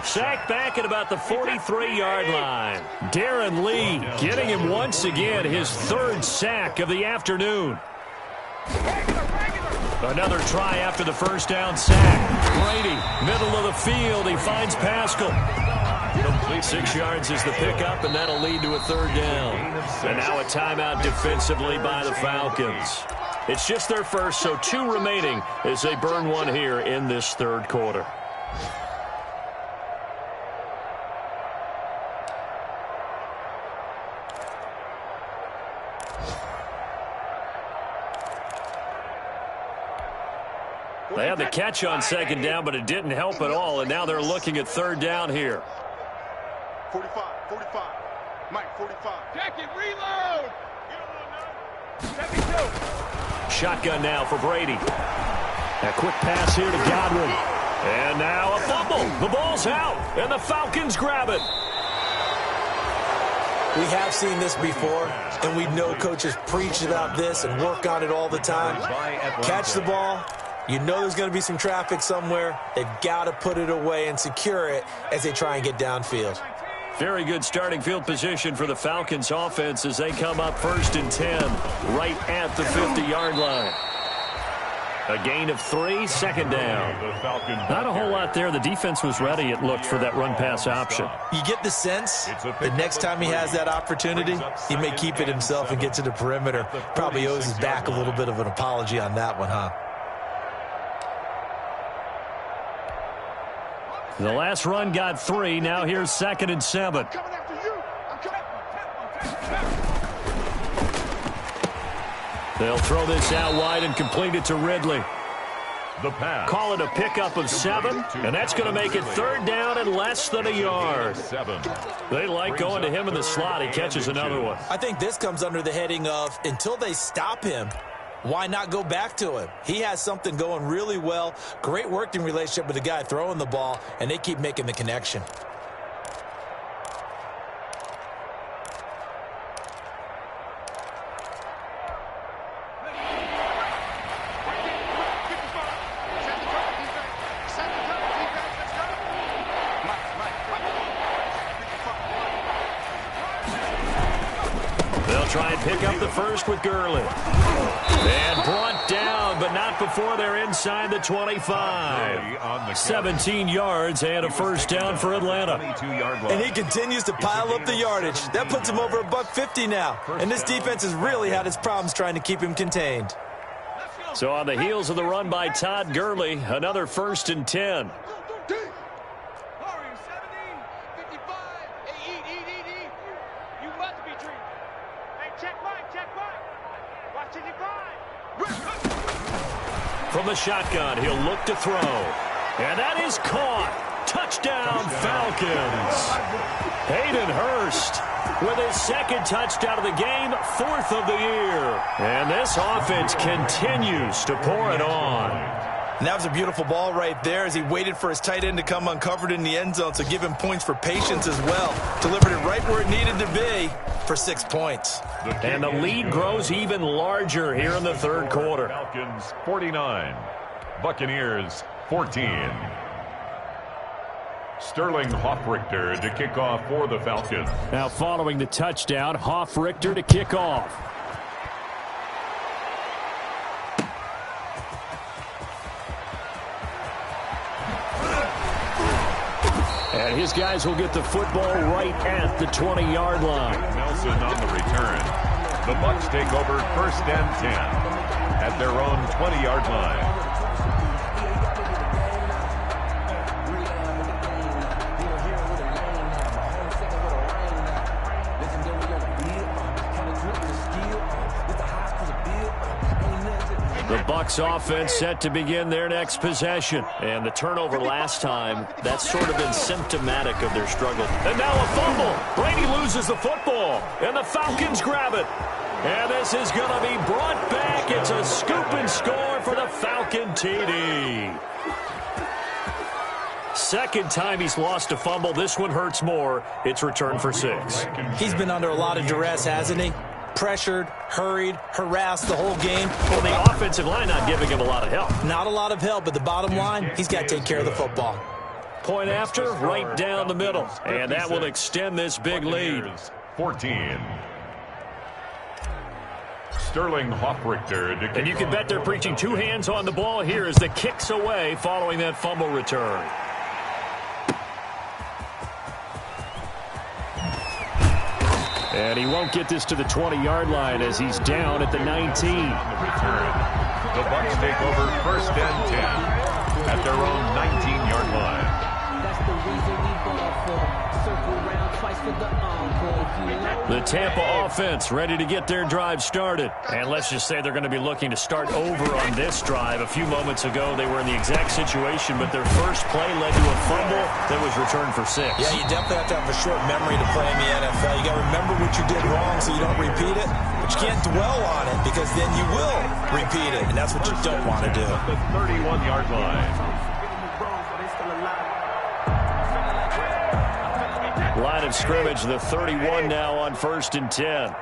Sacked back at about the 43-yard line. Darren Lee getting him once again, his 3rd sack of the afternoon. Another try after the first down sack. Brady, middle of the field. He finds Pascal. 6 yards is the pickup, and that'll lead to a 3rd down. And now a timeout defensively by the Falcons. It's just their first, so 2 remaining as they burn 1 here in this 3rd quarter. They had the catch on 2nd down, but it didn't help at all, and now they're looking at 3rd down here. 45, Mike, 45. Jacket, reload! 72. Shotgun now for Brady. A quick pass here to Godwin. And now a fumble. The ball's out, and the Falcons grab it. We have seen this before, and we know coaches preach about this and work on it all the time. Catch the ball. You know there's going to be some traffic somewhere. They've got to put it away and secure it as they try and get downfield. Very good starting field position for the Falcons offense as they come up 1st and 10 right at the 50-yard line. A gain of 3, 2nd down. Not a whole lot there. The defense was ready, it looked, for that run-pass option. You get the sense the next time he has that opportunity, he may keep it himself and get to the perimeter. Probably owes his back a little bit of an apology on that one, huh? The last run got 3. Now here's 2nd and 7. They'll throw this out wide and complete it to Ridley. The pass. Call it a pickup of 7, and that's going to make it 3rd down and less than a yard. They like going to him in the slot. He catches another one. I think this comes under the heading of, until they stop him, why not go back to him? He has something going really well. Great working relationship with the guy throwing the ball, and they keep making the connection. They'll try and pick up the first with Gurley. And brought down, but not before they're inside the 25. 17 yards and a first down for Atlanta. And he continues to pile up the yardage. That puts him over $150 now. And this defense has really had its problems trying to keep him contained. So on the heels of the run by Todd Gurley, another 1st and 10. From the shotgun, he'll look to throw. And that is caught. Touchdown, Falcons. Hayden Hurst with his 2nd touchdown of the game, 4th of the year. And this offense continues to pour it on. And that was a beautiful ball right there as he waited for his tight end to come uncovered in the end zone, so give him points for patience as well. Delivered it right where it needed to be for 6 points. And the lead grows even larger here in the 3rd quarter. Falcons 49, Buccaneers 14. Sterling Hoffrichter to kick off for the Falcons. Now following the touchdown, Hoffrichter to kick off. And his guys will get the football right at the 20-yard line. Nelson on the return. The Bucs take over 1st and 10 at their own 20-yard line. The Bucs offense set to begin their next possession. And the turnover last time, that's sort of been symptomatic of their struggle. And now a fumble. Brady loses the football. And the Falcons grab it. And this is going to be brought back. It's a scoop and score for the Falcon TD. 2nd time he's lost a fumble. This one hurts more. It's returned for 6. He's been under a lot of duress, hasn't he? Pressured, hurried, harassed the whole game. Well, the offensive line not giving him a lot of help. Not a lot of help, but the bottom line, he's got to take care of the football. Point after, right down the middle. And that will extend this big lead. 14. Sterling Hoffrichter. And you can bet they're preaching 2 hands on the ball here as the kick's away following that fumble return. And he won't get this to the 20-yard line as he's down at the 19. The Bucs take over 1st and 10 at their own 19-yard line. That's the reason we ball for. Circle around twice for the encore. The Tampa offense ready to get their drive started. And let's just say they're going to be looking to start over on this drive. A few moments ago, they were in the exact situation, but their first play led to a fumble that was returned for 6. Yeah, you definitely have to have a short memory to play in the NFL. You got to remember what you did wrong so you don't repeat it. But you can't dwell on it because then you will repeat it, and that's what you don't want to do. The 31-yard line. Line of scrimmage, the 31 now on 1st and 10.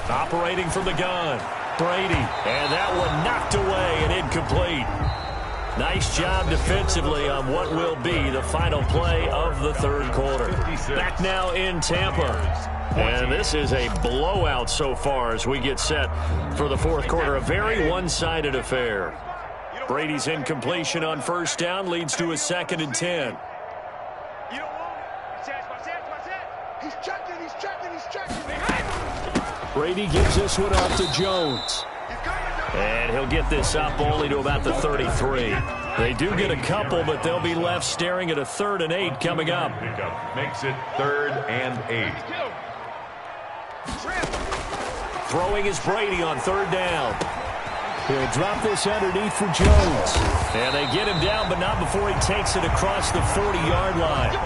Operating from the gun, Brady. And that one knocked away and incomplete. Nice job defensively on what will be the final play of the 3rd quarter. Back now in Tampa. And this is a blowout so far as we get set for the 4th quarter. A very one-sided affair. Brady's incompletion on 1st down leads to a 2nd and 10. Brady gives this one off to Jones. And he'll get this up only to about the 33. They do get a couple, but they'll be left staring at a 3rd and 8 coming up. Makes it 3rd and 8. Throwing is Brady on 3rd down. He'll drop this underneath for Jones. And they get him down, but not before he takes it across the 40-yard line.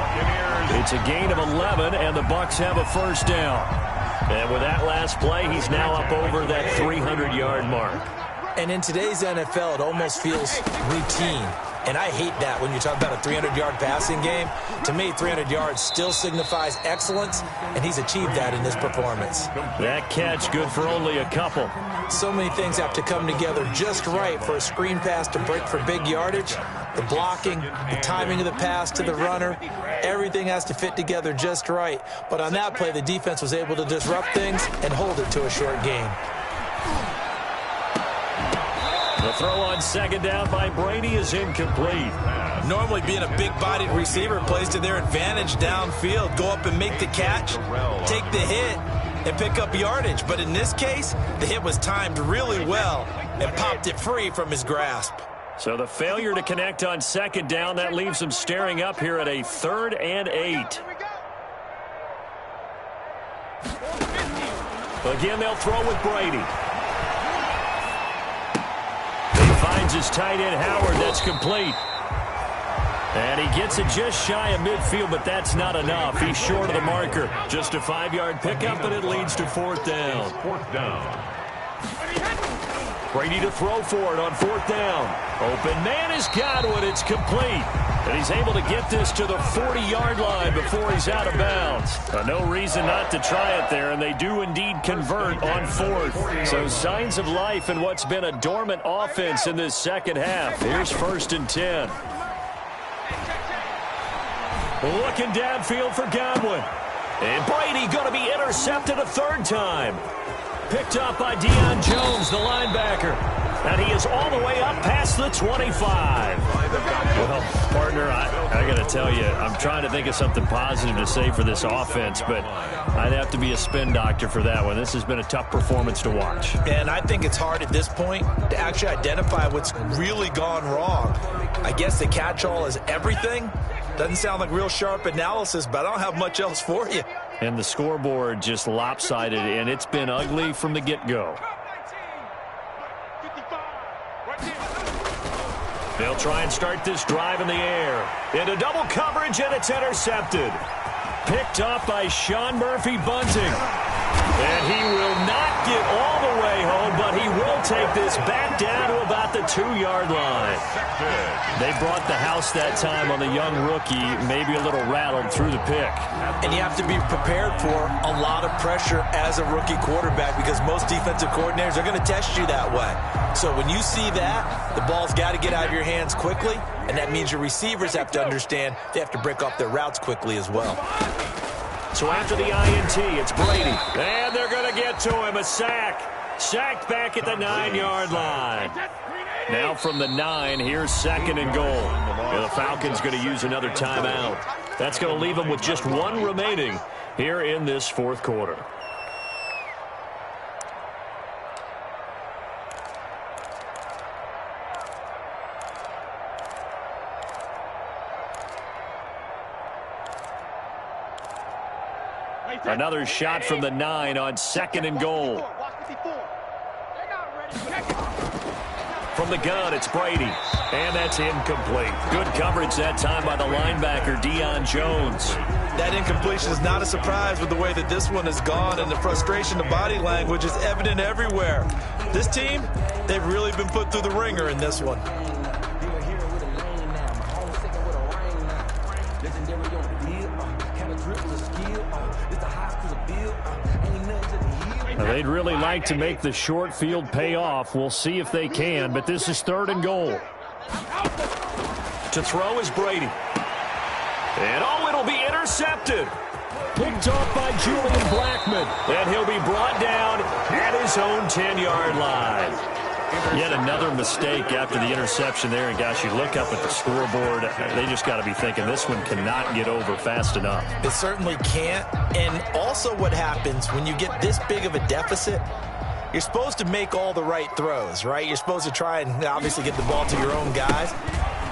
It's a gain of 11, and the Bucs have a 1st down. And with that last play, he's now up over that 300-yard mark. And in today's NFL, it almost feels routine. And I hate that when you talk about a 300-yard passing game. To me, 300 yards still signifies excellence, and he's achieved that in this performance. That catch good for only a couple. So many things have to come together just right for a screen pass to break for big yardage, the blocking, the timing of the pass to the runner, everything has to fit together just right. But on that play, the defense was able to disrupt things and hold it to a short gain. The throw on second down by Brady is incomplete. Normally being a big-bodied receiver plays to their advantage downfield. Go up and make the catch, take the hit, and pick up yardage. But in this case, the hit was timed really well and popped it free from his grasp. So the failure to connect on second down, that leaves them staring up here at a 3rd and 8. Again, they'll throw with Brady. He finds his tight end, Howard. That's complete. And he gets it just shy of midfield, but that's not enough. He's short of the marker. Just a 5-yard pickup, and it leads to 4th down. 4th down. Brady to throw for it on 4th down. Open man has got one. It's complete. And he's able to get this to the 40-yard line before he's out of bounds. No reason not to try it there, and they do indeed convert on 4th. So signs of life in what's been a dormant offense in this second half. Here's 1st and 10. Looking downfield for Godwin. And Brady going to be intercepted a 3rd time. Picked up by Deion Jones, the linebacker. And he is all the way up past the 25. Well, partner, I got to tell you, I'm trying to think of something positive to say for this offense, but I'd have to be a spin doctor for that one. This has been a tough performance to watch. And I think it's hard at this point to actually identify what's really gone wrong. I guess the catch-all is everything. Doesn't sound like real sharp analysis, but I don't have much else for you. And the scoreboard just lopsided, and it's been ugly from the get-go. They'll try and start this drive in the air. Into double coverage, and it's intercepted. Picked up by Sean Murphy-Bunting. And he will not get all the way home, but he will take this back down to about the 2-yard line. They brought the house that time on the young rookie, maybe a little rattled through the pick. And you have to be prepared for a lot of pressure as a rookie quarterback because most defensive coordinators are going to test you that way. So when you see that, the ball's got to get out of your hands quickly, and that means your receivers have to understand they have to break off their routes quickly as well. So after the INT, it's Brady. And they're going to get to him. A sack. Sacked back at the 9-yard line. Now from the 9, here's 2nd and goal. And the Falcons going to use another timeout. That's going to leave them with just 1 remaining here in this 4th quarter. Another shot from the 9 on 2nd and goal. From the gun, it's Brady. And that's incomplete. Good coverage that time by the linebacker, Deion Jones. That incompletion is not a surprise with the way that this one has gone, and the frustration, the body language is evident everywhere. This team, they've really been put through the ringer in this one. They'd really like to make the short field pay off. We'll see if they can, but this is 3rd and goal. To throw is Brady. And it'll be intercepted. Picked off by Julian Blackman. And he'll be brought down at his own 10-yard line. Yet another mistake after the interception there. And, gosh, you look up at the scoreboard. They just got to be thinking this one cannot get over fast enough. It certainly can't. And also what happens when you get this big of a deficit, you're supposed to make all the right throws, right? You're supposed to try and obviously get the ball to your own guys.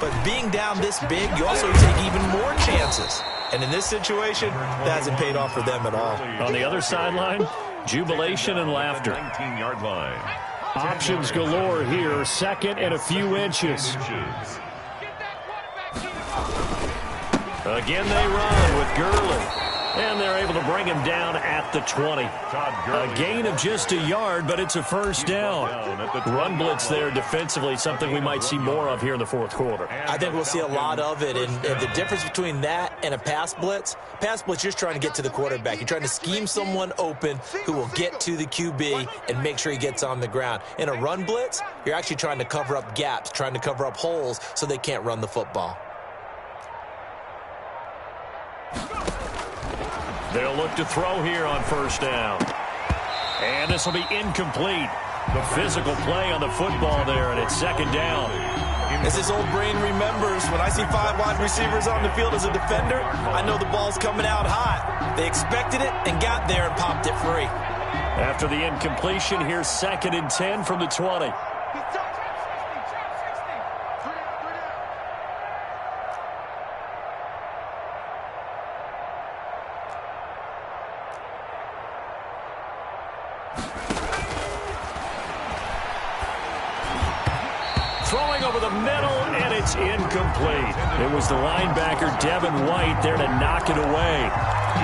But being down this big, you also take even more chances. And in this situation, that hasn't paid off for them at all. On the other sideline, jubilation and laughter. 19-yard line. Options galore here, 2nd and a few inches. Again they run with Gurley. And they're able to bring him down at the 20. A gain of just a yard, but it's a first down. Run blitz there defensively, something we might see more of here in the fourth quarter. I think we'll see a lot of it. And the difference between that and a pass blitz, you're just trying to get to the quarterback. You're trying to scheme someone open who will get to the QB and make sure he gets on the ground. In a run blitz, you're actually trying to cover up gaps, trying to cover up holes so they can't run the football. They'll look to throw here on first down. And this will be incomplete. The physical play on the football there, and it's second down. As his old brain remembers, when I see 5 wide receivers on the field as a defender, I know the ball's coming out hot. They expected it and got there and popped it free. After the incompletion, here's 2nd and 10 from the 20. Throwing over the middle, and it's incomplete. It was the linebacker, Devin White, there to knock it away.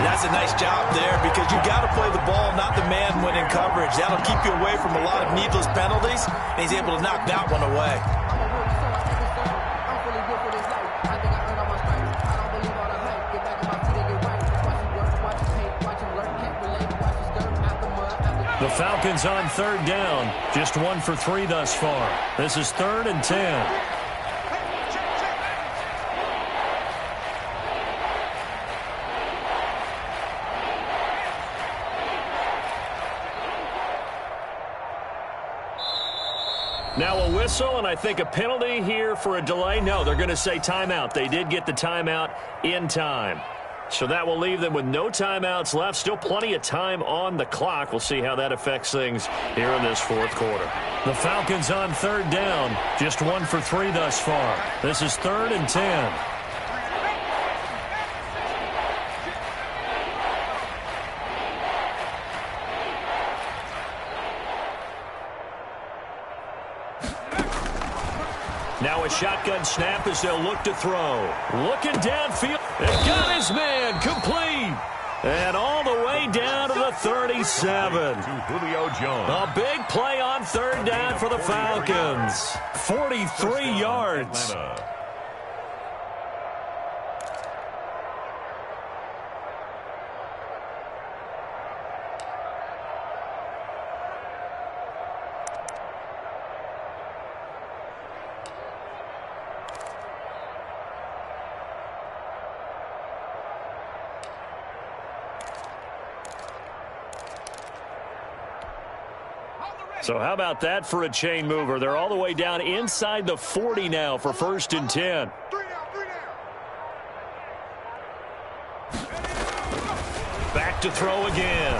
That's a nice job there because you got to play the ball, not the man when in coverage. That'll keep you away from a lot of needless penalties, and he's able to knock that one away. The Falcons on third down. Just 1 for 3 thus far. This is 3rd and 10. Now a whistle, and I think a penalty here for a delay. No, they're going to say timeout. They did get the timeout in time. So that will leave them with no timeouts left. Still plenty of time on the clock. We'll see how that affects things here in this fourth quarter. The Falcons on third down. Just 1 for 3 thus far. This is 3rd and 10. Now a shotgun snap as they'll look to throw. Looking downfield. And got his man complete. And all the way down to the 37. A big play on third down for the Falcons. 43 yards. So how about that for a chain mover? They're all the way down inside the 40 now for 1st and 10. Back to throw again.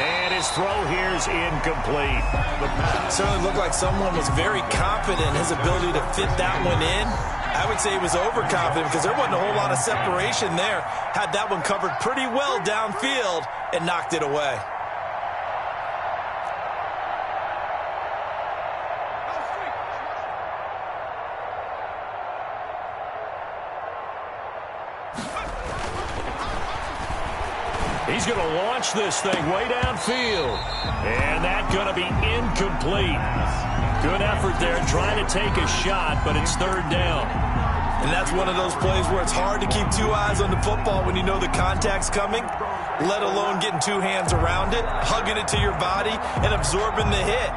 And his throw here is incomplete. It certainly looked like someone was very confident in his ability to fit that one in. I would say he was overconfident because there wasn't a whole lot of separation there. Had that one covered pretty well downfield and knocked it away. He's going to launch this thing way downfield. And that's going to be incomplete. Good effort there trying to take a shot, but it's 3rd down. And that's one of those plays where it's hard to keep 2 eyes on the football when you know the contact's coming, let alone getting 2 hands around it, hugging it to your body, and absorbing the hit,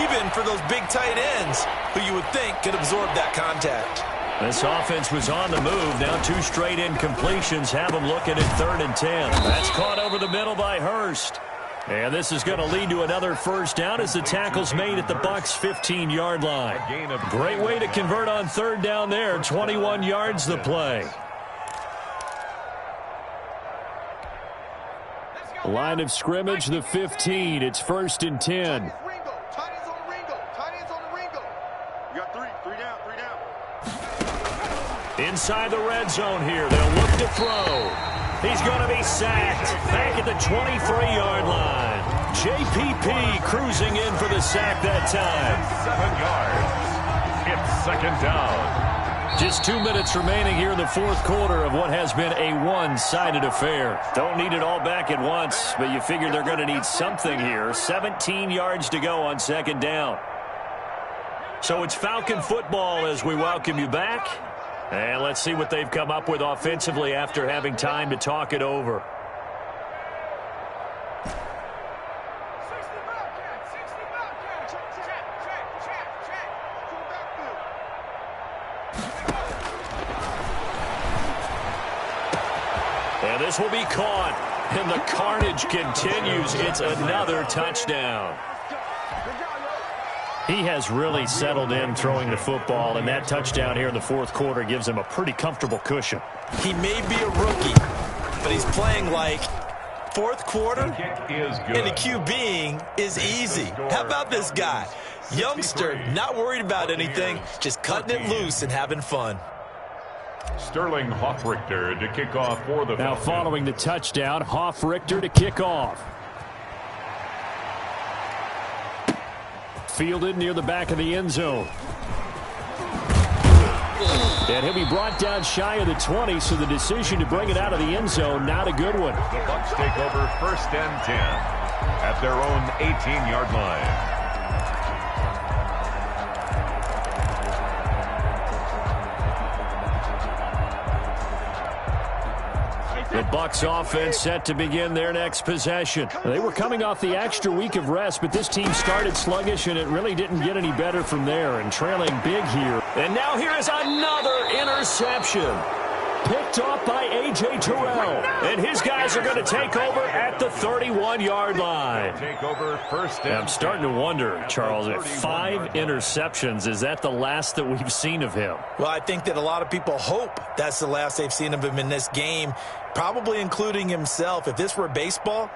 even for those big tight ends who you would think could absorb that contact. This offense was on the move. Now 2 straight incompletions have them looking at 3rd and 10. That's caught over the middle by Hurst. And this is going to lead to another first down as the tackle's made at the Bucs' 15-yard line. Great way to convert on 3rd down there. 21 yards the play. Line of scrimmage, the 15. It's 1st and 10. Inside the red zone here. They'll look to throw. He's going to be sacked back at the 23-yard line. JPP cruising in for the sack that time. 7 yards. It's 2nd down. Just 2 minutes remaining here in the fourth quarter of what has been a one-sided affair. Don't need it all back at once, but you figure they're going to need something here. 17 yards to go on second down. So it's Falcon football as we welcome you back. And let's see what they've come up with offensively after having time to talk it over. And this will be caught, and the carnage continues. It's another touchdown. He has really settled in throwing the football, and that touchdown here in the fourth quarter gives him a pretty comfortable cushion. He may be a rookie, but he's playing like fourth quarter, and the QBing is easy. How about this guy? Youngster, not worried about anything, just cutting it loose and having fun. Sterling Hoffrichter to kick off for the Now Falcons. following the touchdown, Hoffrichter to kick off. Fielded near the back of the end zone. And he'll be brought down shy of the 20, so the decision to bring it out of the end zone, not a good one. The Bucs take over 1st and 10 at their own 18-yard line. The Bucs offense set to begin their next possession. They were coming off the extra week of rest, but this team started sluggish, and it really didn't get any better from there, and trailing big here. And now here is another interception. Picked off by A.J. Terrell. And his guys are going to take over at the 31-yard line. Take over 1st and I'm starting to wonder, Charles, if 5 interceptions, is that the last that we've seen of him? Well, I think that a lot of people hope that's the last they've seen of him in this game, probably including himself. If this were baseball,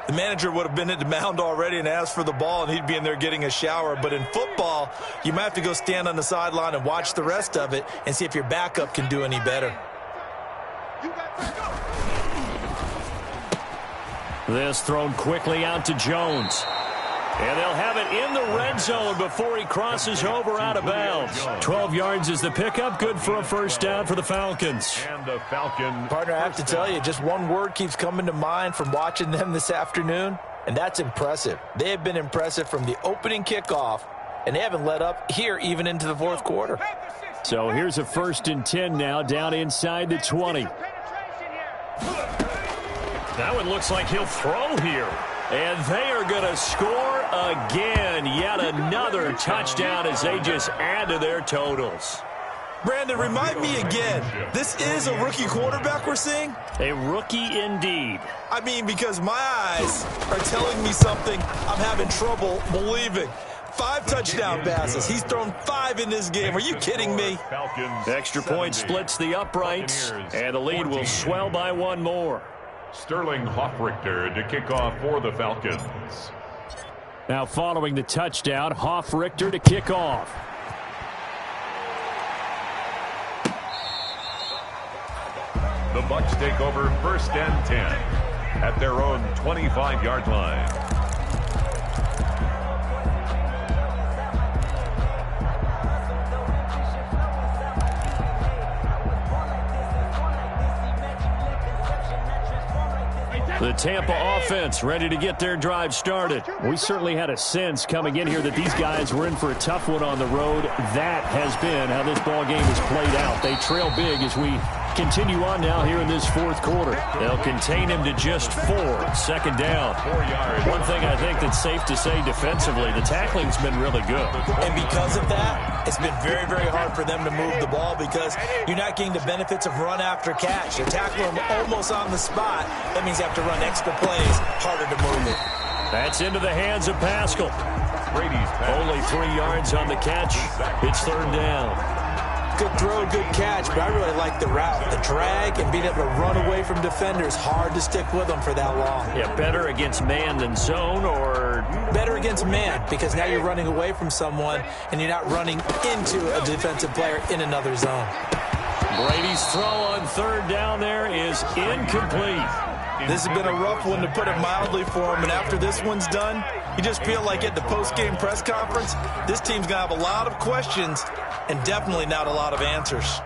the manager would have been at the mound already and asked for the ball, and he'd be in there getting a shower. But in football, you might have to go stand on the sideline and watch the rest of it and see if your backup can do any better. This thrown quickly out to Jones. And they'll have it in the red zone before he crosses over out of bounds. 12 yards is the pickup. Good for a first down for the Falcons. And the Falcon. Partner, I have to tell you, just one word keeps coming to mind from watching them this afternoon, and that's impressive. They have been impressive from the opening kickoff, and they haven't let up here even into the fourth quarter. So here's a 1st and 10 now, down inside the 20. That one looks like he'll throw here. And they are going to score again. Yet another touchdown as they just add to their totals. Brandon, remind me again, this is a rookie quarterback we're seeing? A rookie indeed. I mean, because my eyes are telling me something I'm having trouble believing. 5 touchdown passes. He's thrown 5 in this game. Are you kidding me? Extra point splits the uprights, and the lead will swell by 1 more. Sterling Hoffrichter to kick off for the Falcons. Now following the touchdown, Hoffrichter to kick off. The Bucs take over 1st and 10 at their own 25-yard line. The Tampa offense ready to get their drive started. We certainly had a sense coming in here that these guys were in for a tough one on the road. That has been how this ball game has played out. They trail big as we continue on now here in this fourth quarter. They'll contain him to just 4. Second down. 4 yards. One thing I think that's safe to say defensively, the tackling's been really good. And because of that, it's been very, very hard for them to move the ball because you're not getting the benefits of run after catch. They're tackling them almost on the spot. That means you have to run extra plays, harder to move it. That's into the hands of Pascal. Brady's pass. Only 3 yards on the catch. It's third down. Good throw, good catch, but I really like the route. The drag and being able to run away from defenders, hard to stick with them for that long. Yeah, better against man than zone, or better against man because now you're running away from someone and you're not running into a defensive player in another zone. Brady's throw on third down there is incomplete. This has been a rough one, to put it mildly, for him, and after this one's done, you just feel like at the post-game press conference, this team's going to have a lot of questions, and definitely not a lot of answers.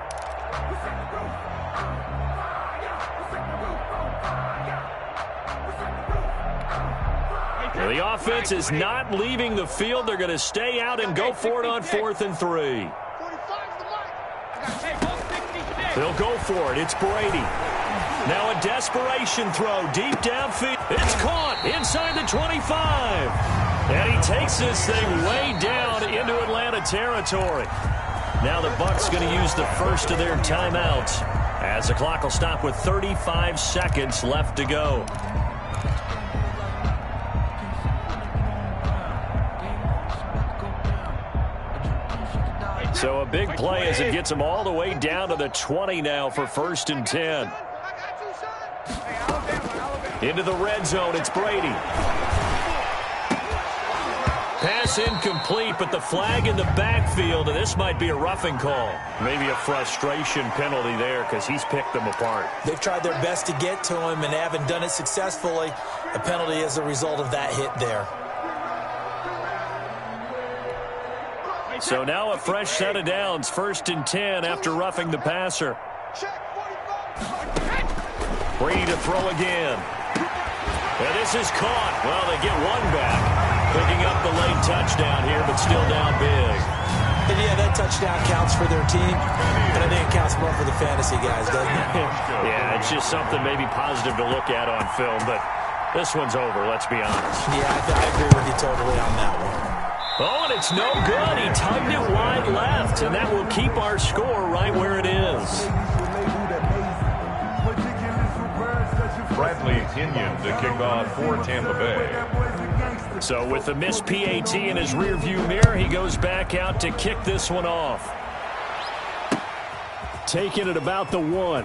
The offense is not leaving the field. They're going to stay out and go for it on 4th and 3. They'll go for it. It's Brady. Now a desperation throw deep downfield. It's caught inside the 25. And he takes this thing way down into Atlanta territory. Now the Bucs going to use the first of their timeouts as the clock will stop with 35 seconds left to go. So a big play as it gets them all the way down to the 20 now for 1st and 10. Into the red zone, it's Brady. Pass incomplete, but the flag in the backfield, and this might be a roughing call. Maybe a frustration penalty there because he's picked them apart. They've tried their best to get to him and haven't done it successfully. A penalty as a result of that hit there. So now a fresh set of downs, 1st and 10 after roughing the passer. Brady to throw again. And this is caught. Well, they get one back. Picking up the late touchdown here, but still down big. And yeah, that touchdown counts for their team, but I think it counts more for the fantasy guys, doesn't it? Yeah, it's just something maybe positive to look at on film, but this one's over, let's be honest. Yeah, I agree with you totally on that one. Oh, and it's no good. He tugged it wide left, and that will keep our score right where it is. Bradley Pinion to kick off for Tampa Bay. So with the missed PAT in his rearview mirror, he goes back out to kick this one off. Taking it about the 1.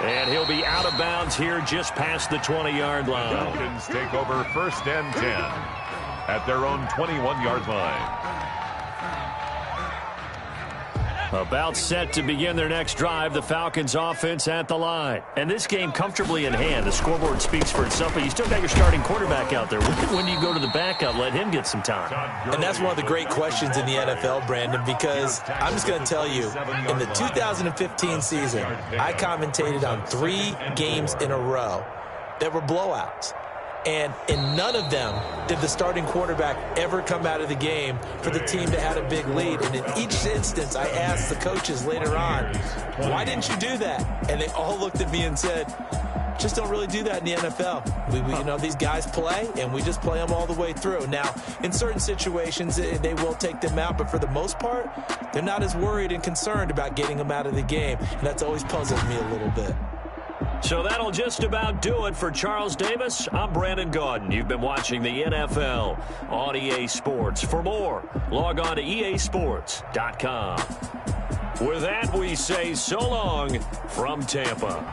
And he'll be out of bounds here just past the 20-yard line. The Falcons take over 1st and 10 at their own 21-yard line. About set to begin their next drive, the Falcons offense at the line. And this game comfortably in hand. The scoreboard speaks for itself, but you still got your starting quarterback out there. When do you go to the backup, let him get some time? And that's one of the great questions in the NFL, Brandon, because I'm just going to tell you, in the 2015 season, I commentated on 3 games in a row that were blowouts. And in none of them did the starting quarterback ever come out of the game for the team that had a big lead. And in each instance, I asked the coaches later on, why didn't you do that? And they all looked at me and said, just don't really do that in the NFL. We you know, these guys play, and we just play them all the way through. Now, in certain situations, they will take them out, but for the most part, they're not as worried and concerned about getting them out of the game. And that's always puzzled me a little bit. So that'll just about do it for Charles Davis. I'm Brandon Gaudin. You've been watching the NFL on EA Sports. For more, log on to easports.com. With that, we say so long from Tampa.